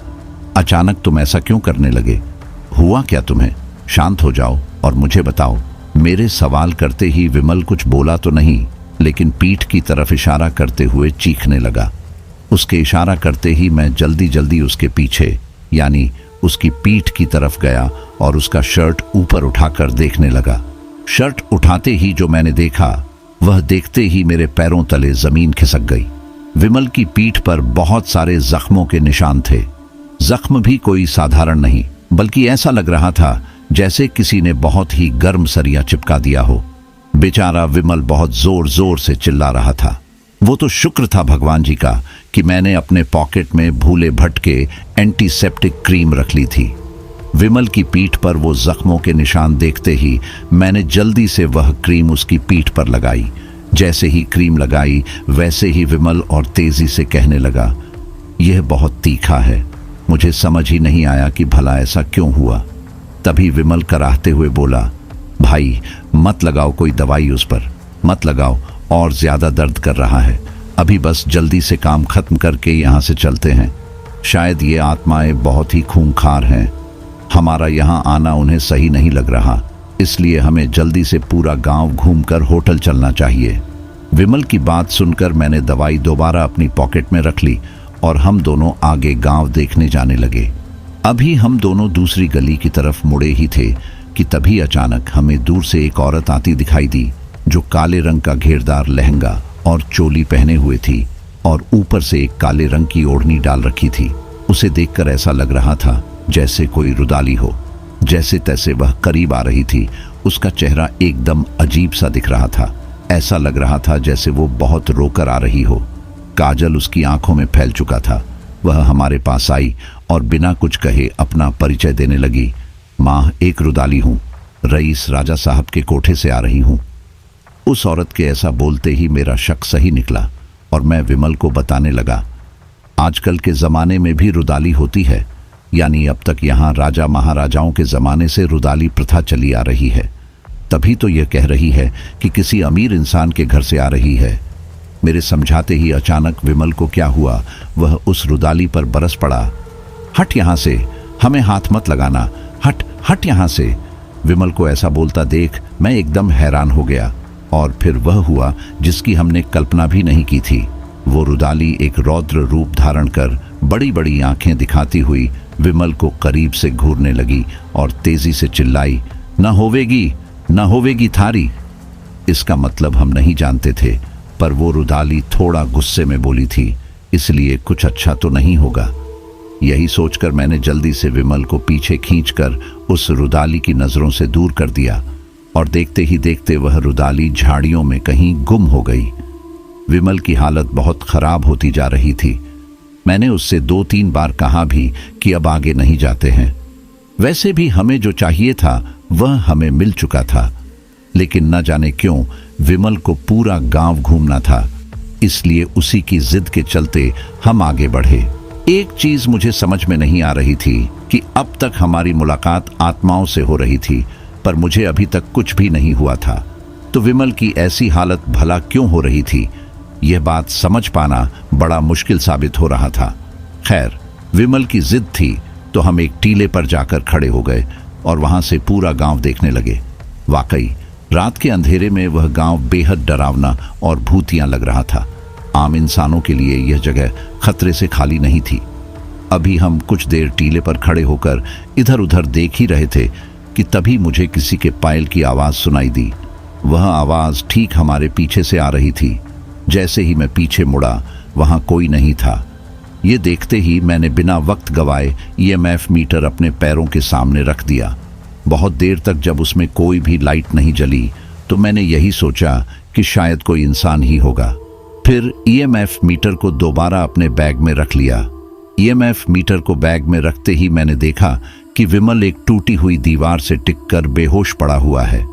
S1: अचानक तुम ऐसा क्यों करने लगे? हुआ क्या तुम्हें? शांत हो जाओ और मुझे बताओ। मेरे सवाल करते ही विमल कुछ बोला तो नहीं, लेकिन पीठ की तरफ इशारा करते हुए चीखने लगा। उसके इशारा करते ही मैं जल्दी जल्दी उसके पीछे यानी उसकी पीठ की तरफ गया और उसका शर्ट ऊपर उठाकर देखने लगा। शर्ट उठाते ही जो मैंने देखा वह देखते ही मेरे पैरों तले जमीन खिसक गई। विमल की पीठ पर बहुत सारे जख्मों के निशान थे। जख्म भी कोई साधारण नहीं, बल्कि ऐसा लग रहा था जैसे किसी ने बहुत ही गर्म सरिया चिपका दिया हो। बेचारा विमल बहुत जोर जोर से चिल्ला रहा था। वो तो शुक्र था भगवान जी का कि मैंने अपने पॉकेट में भूले भटके एंटीसेप्टिक क्रीम रख ली थी। विमल की पीठ पर वो जख्मों के निशान देखते ही मैंने जल्दी से वह क्रीम उसकी पीठ पर लगाई। जैसे ही क्रीम लगाई वैसे ही विमल और तेजी से कहने लगा, यह बहुत तीखा है। मुझे समझ ही नहीं आया कि भला ऐसा क्यों हुआ। तभी विमल कराहते हुए बोला, भाई मत लगाओ कोई दवाई उस पर, मत लगाओ, और ज्यादा दर्द कर रहा है। अभी बस जल्दी से काम खत्म करके यहाँ से चलते हैं। शायद ये आत्माएं बहुत ही खूंखार हैं। हमारा यहाँ आना उन्हें सही नहीं लग रहा, इसलिए हमें जल्दी से पूरा गांव घूमकर होटल चलना चाहिए। विमल की बात सुनकर मैंने दवाई दोबारा अपनी पॉकेट में रख ली और हम दोनों आगे गांव देखने जाने लगे। अभी हम दोनों दूसरी गली की तरफ मुड़े ही थे कि तभी अचानक हमें दूर से एक औरत आती दिखाई दी, जो काले रंग का घेरदार लहंगा और चोली पहने हुए थी और ऊपर से एक काले रंग की ओढ़नी डाल रखी थी। उसे देखकर ऐसा लग रहा था जैसे कोई रुदाली हो। जैसे तैसे वह करीब आ रही थी। उसका चेहरा एकदम अजीब सा दिख रहा था। ऐसा लग रहा था जैसे वो बहुत रोकर आ रही हो। काजल उसकी आंखों में फैल चुका था। वह हमारे पास आई और बिना कुछ कहे अपना परिचय देने लगी। माँ, एक रुदाली हूँ, रईस राजा साहब के कोठे से आ रही हूँ। उस औरत के ऐसा बोलते ही मेरा शक सही निकला और मैं विमल को बताने लगा, आजकल के ज़माने में भी रुदाली होती है, यानी अब तक यहाँ राजा महाराजाओं के ज़माने से रुदाली प्रथा चली आ रही है। तभी तो यह कह रही है कि किसी अमीर इंसान के घर से आ रही है। मेरे समझाते ही अचानक विमल को क्या हुआ, वह उस रुदाली पर बरस पड़ा। हट यहाँ से, हमें हाथ मत लगाना, हट हट यहाँ से। विमल को ऐसा बोलता देख मैं एकदम हैरान हो गया। और फिर वह हुआ जिसकी हमने कल्पना भी नहीं की थी। वो रुदाली एक रौद्र रूप धारण कर बड़ी बड़ी आंखें दिखाती हुई विमल को करीब से घूरने लगी और तेजी से चिल्लाई, न होवेगी थारी। इसका मतलब हम नहीं जानते थे, पर वो रुदाली थोड़ा गुस्से में बोली थी, इसलिए कुछ अच्छा तो नहीं होगा। यही सोचकर मैंने जल्दी से विमल को पीछे खींचकर उस रुदाली की नजरों से दूर कर दिया और देखते ही देखते वह रुदाली झाड़ियों में कहीं गुम हो गई। विमल की हालत बहुत खराब होती जा रही थी। मैंने उससे 2-3 बार कहा भी कि अब आगे नहीं जाते हैं। वैसे भी हमें जो चाहिए था वह हमें मिल चुका था, लेकिन न जाने क्यों विमल को पूरा गांव घूमना था, इसलिए उसी की जिद के चलते हम आगे बढ़े। एक चीज मुझे समझ में नहीं आ रही थी कि अब तक हमारी मुलाकात आत्माओं से हो रही थी, पर मुझे अभी तक कुछ भी नहीं हुआ था, तो विमल की ऐसी हालत भला क्यों हो रही थी, यह बात समझ पाना बड़ा मुश्किल साबित हो रहा था। खैर, विमल की जिद थी तो हम एक टीले पर जाकर खड़े हो गए और वहां से पूरा गांव देखने लगे। वाकई रात के अंधेरे में वह गांव बेहद डरावना और भूतिया लग रहा था। आम इंसानों के लिए यह जगह खतरे से खाली नहीं थी। अभी हम कुछ देर टीले पर खड़े होकर इधर उधर देख ही रहे थे कि तभी मुझे किसी के पायल की आवाज सुनाई दी। वह आवाज ठीक हमारे पीछे से आ रही थी। जैसे ही मैं पीछे मुड़ा, वहां कोई नहीं था। ये देखते ही मैंने बिना वक्त गवाए ईएमएफ मीटर अपने पैरों के सामने रख दिया। बहुत देर तक जब उसमें कोई भी लाइट नहीं जली तो मैंने यही सोचा कि शायद कोई इंसान ही होगा। फिर ईएमएफ मीटर को दोबारा अपने बैग में रख लिया। ईएमएफ मीटर को बैग में रखते ही मैंने देखा कि विमल एक टूटी हुई दीवार से टिककर बेहोश पड़ा हुआ है।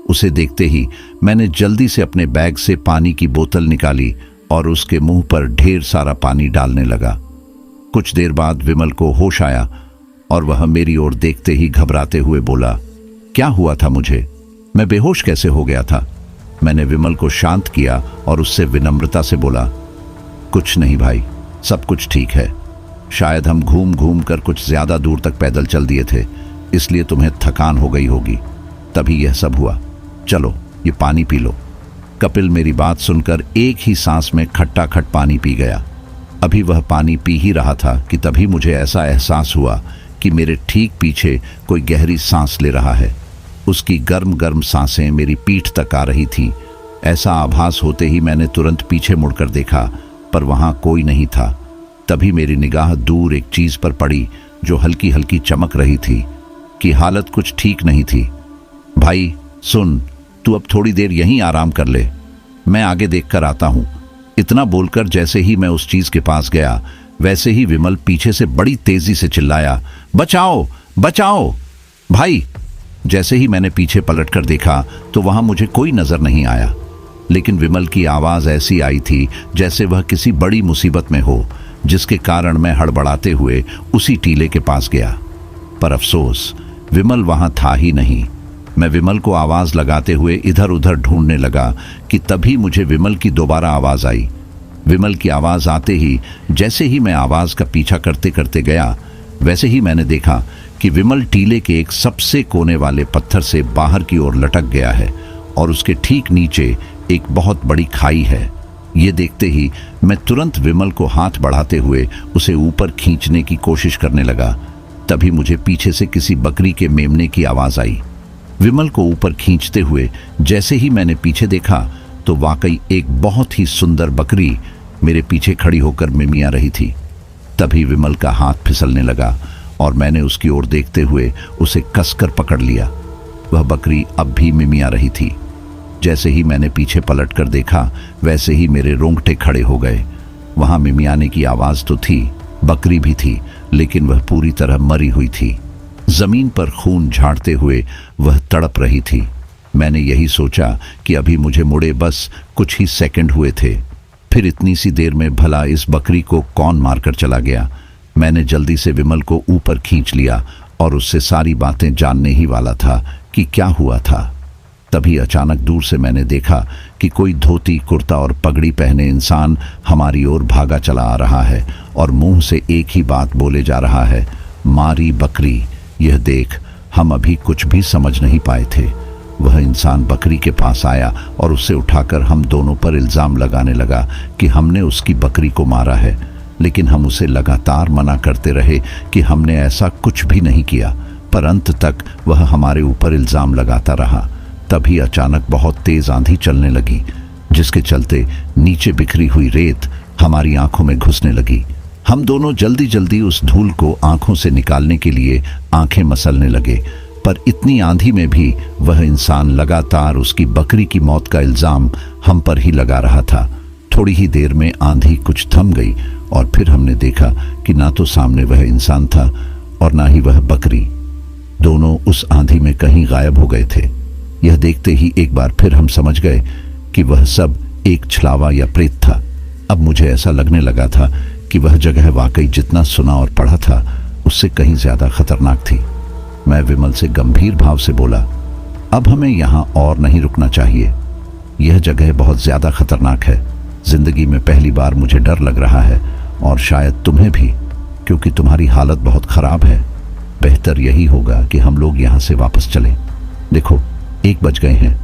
S1: उसे देखते ही मैंने जल्दी से अपने बैग से पानी की बोतल निकाली और उसके मुंह पर ढेर सारा पानी डालने लगा। कुछ देर बाद विमल को होश आया और वह मेरी ओर देखते ही घबराते हुए बोला, क्या हुआ था मुझे? मैं बेहोश कैसे हो गया था? मैंने विमल को शांत किया और उससे विनम्रता से बोला, कुछ नहीं भाई, सब कुछ ठीक है। शायद हम घूम घूम कर कुछ ज्यादा दूर तक पैदल चल दिए थे, इसलिए तुम्हें थकान हो गई होगी, तभी यह सब हुआ। चलो ये पानी पी लो। कपिल मेरी बात सुनकर एक ही सांस में खट्टा खट पानी पी गया। अभी वह पानी पी ही रहा था कि तभी मुझे ऐसा एहसास हुआ कि मेरे ठीक पीछे कोई गहरी सांस ले रहा है। उसकी गर्म गर्म सांसें मेरी पीठ तक आ रही थीं। ऐसा आभास होते ही मैंने तुरंत पीछे मुड़कर देखा, पर वहां कोई नहीं था। तभी मेरी निगाह दूर एक चीज पर पड़ी जो हल्की हल्की चमक रही थी कि हालत कुछ ठीक नहीं थी। भाई सुन, तू अब थोड़ी देर यहीं आराम कर ले, मैं आगे देखकर आता हूं। इतना बोलकर जैसे ही मैं उस चीज के पास गया, वैसे ही विमल पीछे से बड़ी तेजी से चिल्लाया, बचाओ बचाओ भाई। जैसे ही मैंने पीछे पलटकर देखा तो वहां मुझे कोई नजर नहीं आया, लेकिन विमल की आवाज ऐसी आई थी जैसे वह किसी बड़ी मुसीबत में हो, जिसके कारण मैं हड़बड़ाते हुए उसी टीले के पास गया। पर अफसोस, विमल वहां था ही नहीं। मैं विमल को आवाज लगाते हुए इधर उधर ढूंढने लगा कि तभी मुझे विमल की दोबारा आवाज आई। विमल की आवाज आते ही जैसे ही मैं आवाज का पीछा करते करते गया, वैसे ही मैंने देखा कि विमल टीले के एक सबसे कोने वाले पत्थर से बाहर की ओर लटक गया है और उसके ठीक नीचे एक बहुत बड़ी खाई है। ये देखते ही मैं तुरंत विमल को हाथ बढ़ाते हुए उसे ऊपर खींचने की कोशिश करने लगा। तभी मुझे पीछे से किसी बकरी के मेमने की आवाज आई। विमल को ऊपर खींचते हुए जैसे ही मैंने पीछे देखा तो वाकई एक बहुत ही सुंदर बकरी मेरे पीछे खड़ी होकर मिमिया रही थी। तभी विमल का हाथ फिसलने लगा और मैंने उसकी ओर देखते हुए उसे कसकर पकड़ लिया। वह बकरी अब भी मिमिया रही थी। जैसे ही मैंने पीछे पलटकर देखा, वैसे ही मेरे रोंगटे खड़े हो गए। वहां मिमियाने की आवाज तो थी, बकरी भी थी, लेकिन वह पूरी तरह मरी हुई थी। जमीन पर खून झाड़ते हुए वह तड़प रही थी। मैंने यही सोचा कि अभी मुझे मुड़े बस कुछ ही सेकंड हुए थे। फिर इतनी सी देर में भला इस बकरी को कौन मारकर चला गया। मैंने जल्दी से विमल को ऊपर खींच लिया और उससे सारी बातें जानने ही वाला था कि क्या हुआ था। तभी अचानक दूर से मैंने देखा कि कोई धोती कुर्ता और पगड़ी पहने इंसान हमारी ओर भागा चला आ रहा है और मुंह से एक ही बात बोले जा रहा है, मारी बकरी, यह देख हम अभी कुछ भी समझ नहीं पाए थे। वह इंसान बकरी के पास आया और उसे उठाकर हम दोनों पर इल्ज़ाम लगाने लगा कि हमने उसकी बकरी को मारा है, लेकिन हम उसे लगातार मना करते रहे कि हमने ऐसा कुछ भी नहीं किया, पर अंत तक वह हमारे ऊपर इल्ज़ाम लगाता रहा। तभी अचानक बहुत तेज़ आंधी चलने लगी, जिसके चलते नीचे बिखरी हुई रेत हमारी आंखों में घुसने लगी। हम दोनों जल्दी जल्दी उस धूल को आंखों से निकालने के लिए आंखें मसलने लगे, पर इतनी आंधी में भी वह इंसान लगातार उसकी बकरी की मौत का इल्ज़ाम हम पर ही लगा रहा था। थोड़ी ही देर में आंधी कुछ थम गई और फिर हमने देखा कि ना तो सामने वह इंसान था और ना ही वह बकरी। दोनों उस आंधी में कहीं गायब हो गए थे। यह देखते ही एक बार फिर हम समझ गए कि वह सब एक छलावा या प्रेत था। अब मुझे ऐसा लगने लगा था कि वह जगह वाकई जितना सुना और पढ़ा था उससे कहीं ज्यादा खतरनाक थी। मैं विमल से गंभीर भाव से बोला, अब हमें यहाँ और नहीं रुकना चाहिए। यह जगह बहुत ज्यादा खतरनाक है। जिंदगी में पहली बार मुझे डर लग रहा है, और शायद तुम्हें भी, क्योंकि तुम्हारी हालत बहुत खराब है। बेहतर यही होगा कि हम लोग यहाँ से वापस चलें। देखो 1 बज गए हैं।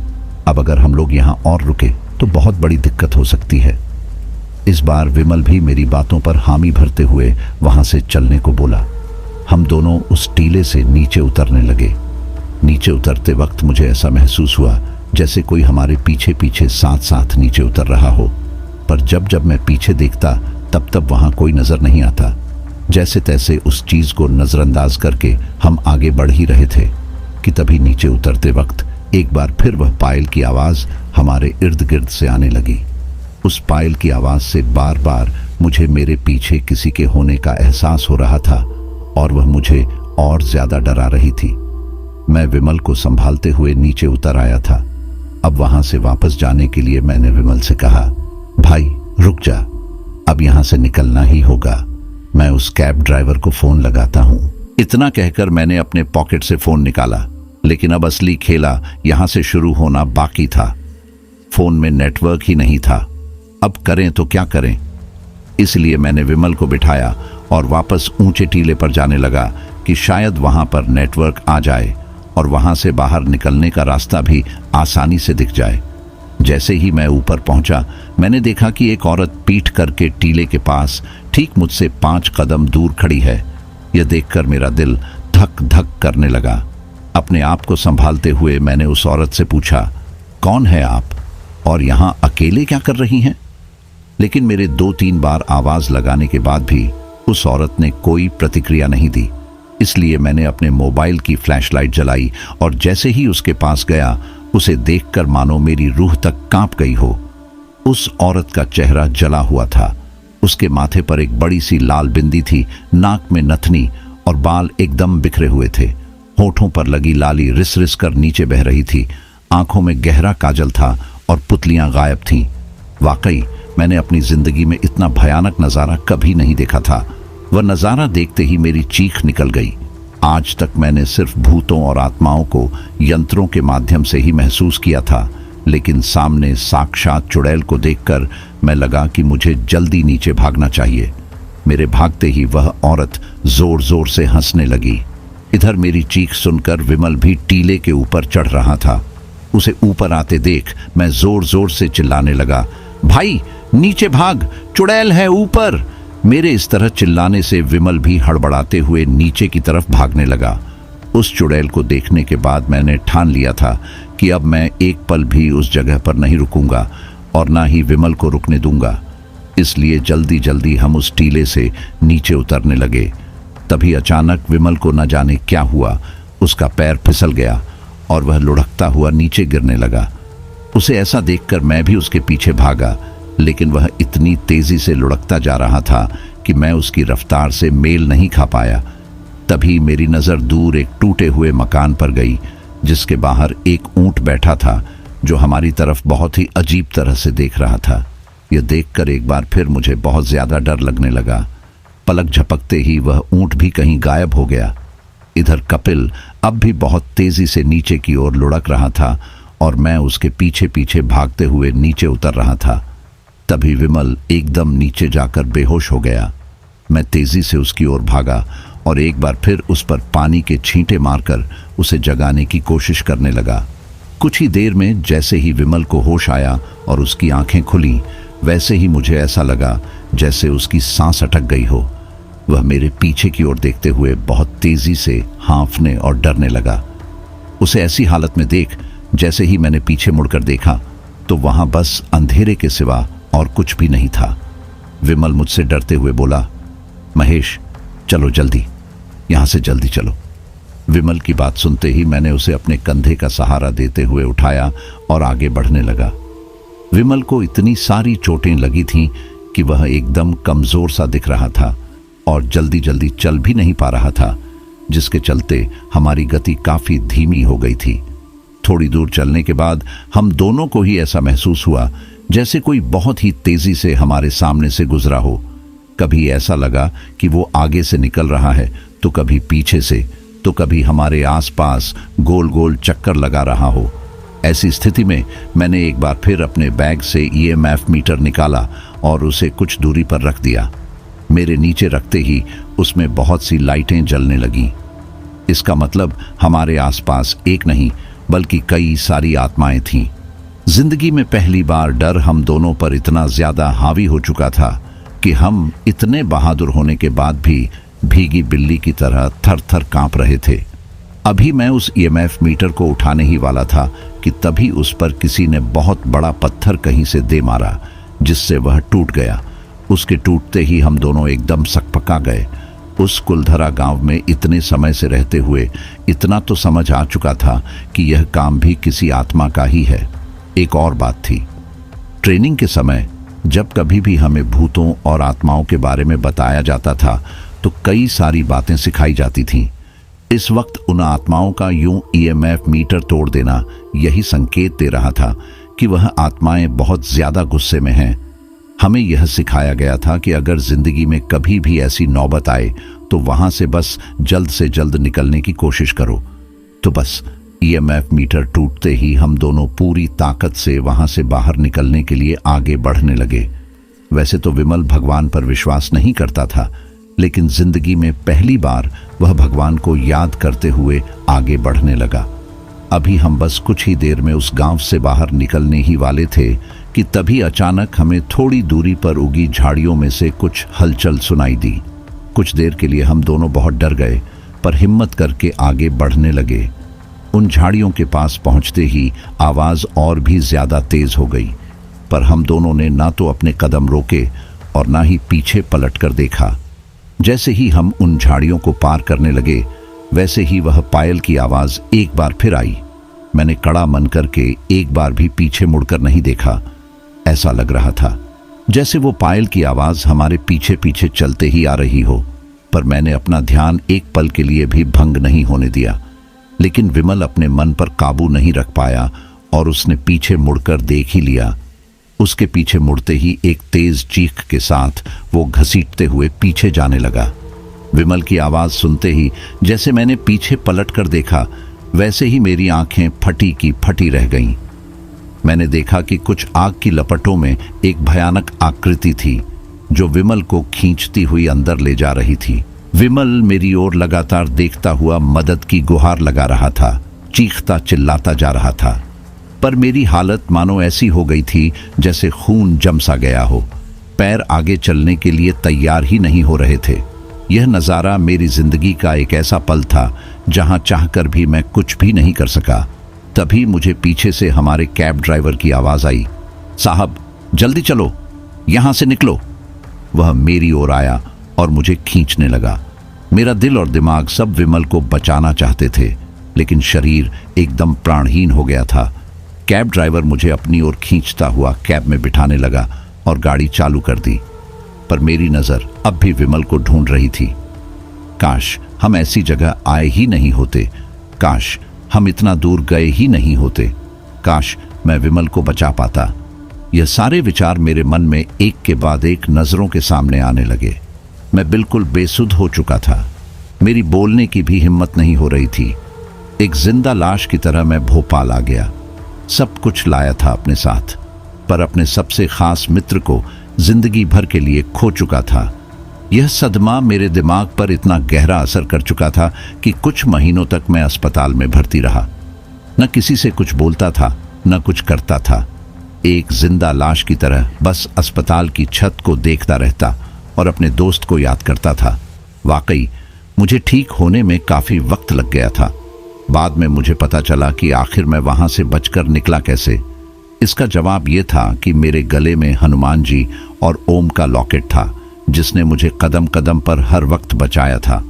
S1: अब अगर हम लोग यहाँ और रुके तो बहुत बड़ी दिक्कत हो सकती है। इस बार विमल भी मेरी बातों पर हामी भरते हुए वहां से चलने को बोला। हम दोनों उस टीले से नीचे उतरने लगे। नीचे उतरते वक्त मुझे ऐसा महसूस हुआ जैसे कोई हमारे पीछे पीछे साथ साथ नीचे उतर रहा हो, पर जब जब मैं पीछे देखता तब तब वहां कोई नजर नहीं आता। जैसे तैसे उस चीज को नजरअंदाज करके हम आगे बढ़ ही रहे थे कि तभी नीचे उतरते वक्त एक बार फिर वह पायल की आवाज हमारे इर्द गिर्द से आने लगी। उस पायल की आवाज से बार बार मुझे मेरे पीछे किसी के होने का एहसास हो रहा था और वह मुझे और ज्यादा डरा रही थी। मैं विमल को संभालते हुए नीचे उतर आया था। अब वहां से वापस जाने के लिए मैंने विमल से कहा, भाई रुक जा, अब यहां से निकलना ही होगा। मैं उस कैब ड्राइवर को फोन लगाता हूं। इतना कहकर मैंने अपने पॉकेट से फोन निकाला, लेकिन अब असली खेला यहां से शुरू होना बाकी था। फोन में नेटवर्क ही नहीं था। अब करें तो क्या करें? इसलिए मैंने विमल को बिठाया और वापस ऊंचे टीले पर जाने लगा कि शायद वहां पर नेटवर्क आ जाए और वहां से बाहर निकलने का रास्ता भी आसानी से दिख जाए। जैसे ही मैं ऊपर पहुंचा, मैंने देखा कि एक औरत पीठ करके टीले के पास ठीक मुझसे 5 कदम दूर खड़ी है। यह देखकर मेरा दिल धक धक करने लगा। अपने आप को संभालते हुए मैंने उस औरत से पूछा, कौन है आप और यहां अकेले क्या कर रही हैं? लेकिन मेरे 2-3 बार आवाज लगाने के बाद भी उस औरत ने कोई प्रतिक्रिया नहीं दी। इसलिए मैंने अपने मोबाइल की फ्लैशलाइट जलाई और जैसे ही उसके पास गया, उसे देखकर मानो मेरी रूह तक कांप गई हो। उस औरत का चेहरा जला हुआ था। उसके माथे पर एक बड़ी सी लाल बिंदी थी, नाक में नथनी और बाल एकदम बिखरे हुए थे। होठों पर लगी लाली रिस रिस कर नीचे बह रही थी। आंखों में गहरा काजल था और पुतलियां गायब थीं। वाकई मैंने अपनी जिंदगी में इतना भयानक नजारा कभी नहीं देखा था। वह नजारा देखते ही मेरी चीख निकल गई। आज तक मैंने सिर्फ भूतों और आत्माओं को यंत्रों के माध्यम से ही महसूस किया था, लेकिन सामने साक्षात चुड़ैल को देखकर मैं लगा कि मुझे जल्दी नीचे भागना चाहिए। मेरे भागते ही वह औरत जोर जोर से हंसने लगी। इधर मेरी चीख सुनकर विमल भी टीले के ऊपर चढ़ रहा था। उसे ऊपर आते देख मैं जोर जोर से चिल्लाने लगा, भाई नीचे भाग, चुड़ैल है ऊपर। मेरे इस तरह चिल्लाने से विमल भी हड़बड़ाते हुए नीचे की तरफ भागने लगा। उस चुड़ैल को देखने के बाद मैंने ठान लिया था कि अब मैं एक पल भी उस जगह पर नहीं रुकूंगा और ना ही विमल को रुकने दूंगा। इसलिए जल्दी जल्दी हम उस टीले से नीचे उतरने लगे। तभी अचानक विमल को न जाने क्या हुआ, उसका पैर फिसल गया और वह लुढ़कता हुआ नीचे गिरने लगा। उसे ऐसा देखकर मैं भी उसके पीछे भागा, लेकिन वह इतनी तेजी से लुढ़कता जा रहा था कि मैं उसकी रफ्तार से मेल नहीं खा पाया। तभी मेरी नज़र दूर एक टूटे हुए मकान पर गई, जिसके बाहर एक ऊंट बैठा था जो हमारी तरफ बहुत ही अजीब तरह से देख रहा था। यह देखकर एक बार फिर मुझे बहुत ज्यादा डर लगने लगा। पलक झपकते ही वह ऊंट भी कहीं गायब हो गया। इधर कपिल अब भी बहुत तेजी से नीचे की ओर लुढ़क रहा था और मैं उसके पीछे पीछे भागते हुए नीचे उतर रहा था। तभी विमल एकदम नीचे जाकर बेहोश हो गया। मैं तेजी से उसकी ओर भागा और एक बार फिर उस पर पानी के छींटे मारकर उसे जगाने की कोशिश करने लगा। कुछ ही देर में जैसे ही विमल को होश आया और उसकी आंखें खुली, वैसे ही मुझे ऐसा लगा जैसे उसकी सांस अटक गई हो। वह मेरे पीछे की ओर देखते हुए बहुत तेजी से हाँफने और डरने लगा। उसे ऐसी हालत में देख जैसे ही मैंने पीछे मुड़कर देखा तो वहां बस अंधेरे के सिवा और कुछ भी नहीं था। विमल मुझसे डरते हुए बोला, महेश चलो जल्दी, यहां से जल्दी चलो। विमल की बात सुनते ही मैंने उसे अपने कंधे का सहारा देते हुए उठाया और आगे बढ़ने लगा। विमल को इतनी सारी चोटें लगी थीं कि वह एकदम कमजोर सा दिख रहा था और जल्दी जल्दी चल भी नहीं पा रहा था, जिसके चलते हमारी गति काफी धीमी हो गई थी। थोड़ी दूर चलने के बाद हम दोनों को ही ऐसा महसूस हुआ जैसे कोई बहुत ही तेजी से हमारे सामने से गुजरा हो। कभी ऐसा लगा कि वो आगे से निकल रहा है, तो कभी पीछे से, तो कभी हमारे आसपास गोल गोल चक्कर लगा रहा हो। ऐसी स्थिति में मैंने एक बार फिर अपने बैग से ईएमएफ मीटर निकाला और उसे कुछ दूरी पर रख दिया। मेरे नीचे रखते ही उसमें बहुत सी लाइटें जलने लगीं। इसका मतलब हमारे आसपास एक नहीं बल्कि कई सारी आत्माएं थीं। जिंदगी में पहली बार डर हम दोनों पर इतना ज्यादा हावी हो चुका था कि हम इतने बहादुर होने के बाद भी भीगी बिल्ली की तरह थर थर कांप रहे थे। अभी मैं उस ईएमएफ मीटर को उठाने ही वाला था कि तभी उस पर किसी ने बहुत बड़ा पत्थर कहीं से दे मारा, जिससे वह टूट गया। उसके टूटते ही हम दोनों एकदम सकपका गए। उस कुलधरा गांव में इतने समय से रहते हुए इतना तो समझ आ चुका था कि यह काम भी किसी आत्मा का ही है। एक और बात थी, ट्रेनिंग के समय जब कभी भी हमें भूतों और आत्माओं के बारे में बताया जाता था तो कई सारी बातें सिखाई जाती थीं। इस वक्त उन आत्माओं का यूं ईएमएफ मीटर तोड़ देना यही संकेत दे रहा था कि वह आत्माएं बहुत ज्यादा गुस्से में हैं। हमें यह सिखाया गया था कि अगर जिंदगी में कभी भी ऐसी नौबत आए तो वहां से बस जल्द से जल्द निकलने की कोशिश करो। तो बस ईएमएफ मीटर टूटते ही हम दोनों पूरी ताकत से वहां से बाहर निकलने के लिए आगे बढ़ने लगे। वैसे तो विमल भगवान पर विश्वास नहीं करता था, लेकिन जिंदगी में पहली बार वह भगवान को याद करते हुए आगे बढ़ने लगा। अभी हम बस कुछ ही देर में उस गांव से बाहर निकलने ही वाले थे कि तभी अचानक हमें थोड़ी दूरी पर उगी झाड़ियों में से कुछ हलचल सुनाई दी। कुछ देर के लिए हम दोनों बहुत डर गए, पर हिम्मत करके आगे बढ़ने लगे। उन झाड़ियों के पास पहुंचते ही आवाज और भी ज्यादा तेज हो गई, पर हम दोनों ने ना तो अपने कदम रोके और ना ही पीछे पलटकर देखा। जैसे ही हम उन झाड़ियों को पार करने लगे, वैसे ही वह पायल की आवाज एक बार फिर आई। मैंने कड़ा मन करके एक बार भी पीछे मुड़कर नहीं देखा। ऐसा लग रहा था जैसे वो पायल की आवाज हमारे पीछे पीछे चलते ही आ रही हो, पर मैंने अपना ध्यान एक पल के लिए भी भंग नहीं होने दिया। लेकिन विमल अपने मन पर काबू नहीं रख पाया और उसने पीछे मुड़कर देख ही लिया। उसके पीछे मुड़ते ही एक तेज चीख के साथ वो घसीटते हुए पीछे जाने लगा। विमल की आवाज सुनते ही जैसे मैंने पीछे पलटकर देखा, वैसे ही मेरी आंखें फटी की फटी रह गईं। मैंने देखा कि कुछ आग की लपटों में एक भयानक आकृति थी जो विमल को खींचती हुई अंदर ले जा रही थी। विमल मेरी ओर लगातार देखता हुआ मदद की गुहार लगा रहा था, चीखता चिल्लाता जा रहा था, पर मेरी हालत मानो ऐसी हो गई थी जैसे खून जम सा गया हो। पैर आगे चलने के लिए तैयार ही नहीं हो रहे थे। यह नज़ारा मेरी जिंदगी का एक ऐसा पल था जहां चाहकर भी मैं कुछ भी नहीं कर सका। तभी मुझे पीछे से हमारे कैब ड्राइवर की आवाज आई, साहब जल्दी चलो, यहां से निकलो। वह मेरी ओर आया और मुझे खींचने लगा। मेरा दिल और दिमाग सब विमल को बचाना चाहते थे, लेकिन शरीर एकदम प्राणहीन हो गया था। कैब ड्राइवर मुझे अपनी ओर खींचता हुआ कैब में बिठाने लगा और गाड़ी चालू कर दी, पर मेरी नजर अब भी विमल को ढूंढ रही थी। काश हम ऐसी जगह आए ही नहीं होते, काश हम इतना दूर गए ही नहीं होते, काश मैं विमल को बचा पाता। यह सारे विचार मेरे मन में एक के बाद एक नजरों के सामने आने लगे। मैं बिल्कुल बेसुध हो चुका था, मेरी बोलने की भी हिम्मत नहीं हो रही थी। एक जिंदा लाश की तरह मैं भोपाल आ गया। सब कुछ लाया था अपने साथ, पर अपने सबसे खास मित्र को जिंदगी भर के लिए खो चुका था। यह सदमा मेरे दिमाग पर इतना गहरा असर कर चुका था कि कुछ महीनों तक मैं अस्पताल में भर्ती रहा। न किसी से कुछ बोलता था, न कुछ करता था। एक जिंदा लाश की तरह बस अस्पताल की छत को देखता रहता और अपने दोस्त को याद करता था। वाकई मुझे ठीक होने में काफी वक्त लग गया था। बाद में मुझे पता चला कि आखिर मैं वहां से बचकर निकला कैसे। इसका जवाब यह था कि मेरे गले में हनुमान जी और ओम का लॉकेट था, जिसने मुझे कदम कदम पर हर वक्त बचाया था।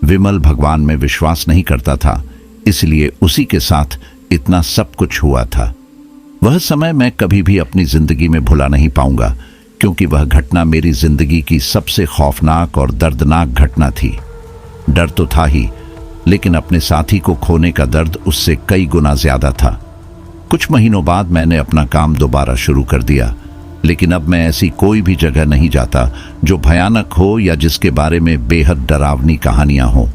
S1: विमल भगवान में विश्वास नहीं करता था, इसलिए उसी के साथ इतना सब कुछ हुआ था। वह समय मैं कभी भी अपनी जिंदगी में भुला नहीं पाऊंगा, क्योंकि वह घटना मेरी जिंदगी की सबसे खौफनाक और दर्दनाक घटना थी। डर तो था ही, लेकिन अपने साथी को खोने का दर्द उससे कई गुना ज्यादा था। कुछ महीनों बाद मैंने अपना काम दोबारा शुरू कर दिया, लेकिन अब मैं ऐसी कोई भी जगह नहीं जाता जो भयानक हो या जिसके बारे में बेहद डरावनी कहानियां हो।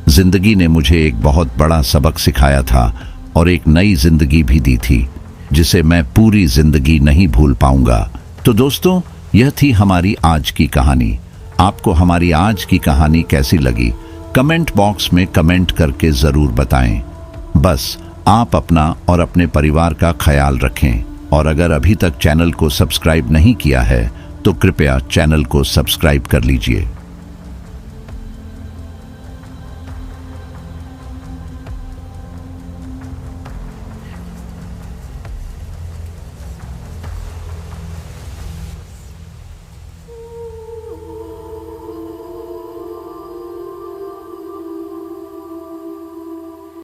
S1: जिंदगी ने मुझे एक बहुत बड़ा सबक सिखाया था और एक नई जिंदगी भी दी थी, जिसे मैं पूरी जिंदगी नहीं भूल पाऊंगा। तो दोस्तों, यह थी हमारी आज की कहानी। आपको हमारी आज की कहानी कैसी लगी? कमेंट बॉक्स में कमेंट करके जरूर बताएं। बस आप अपना और अपने परिवार का ख्याल रखें, और अगर अभी तक चैनल को सब्सक्राइब नहीं किया है तो कृपया चैनल को सब्सक्राइब कर लीजिए।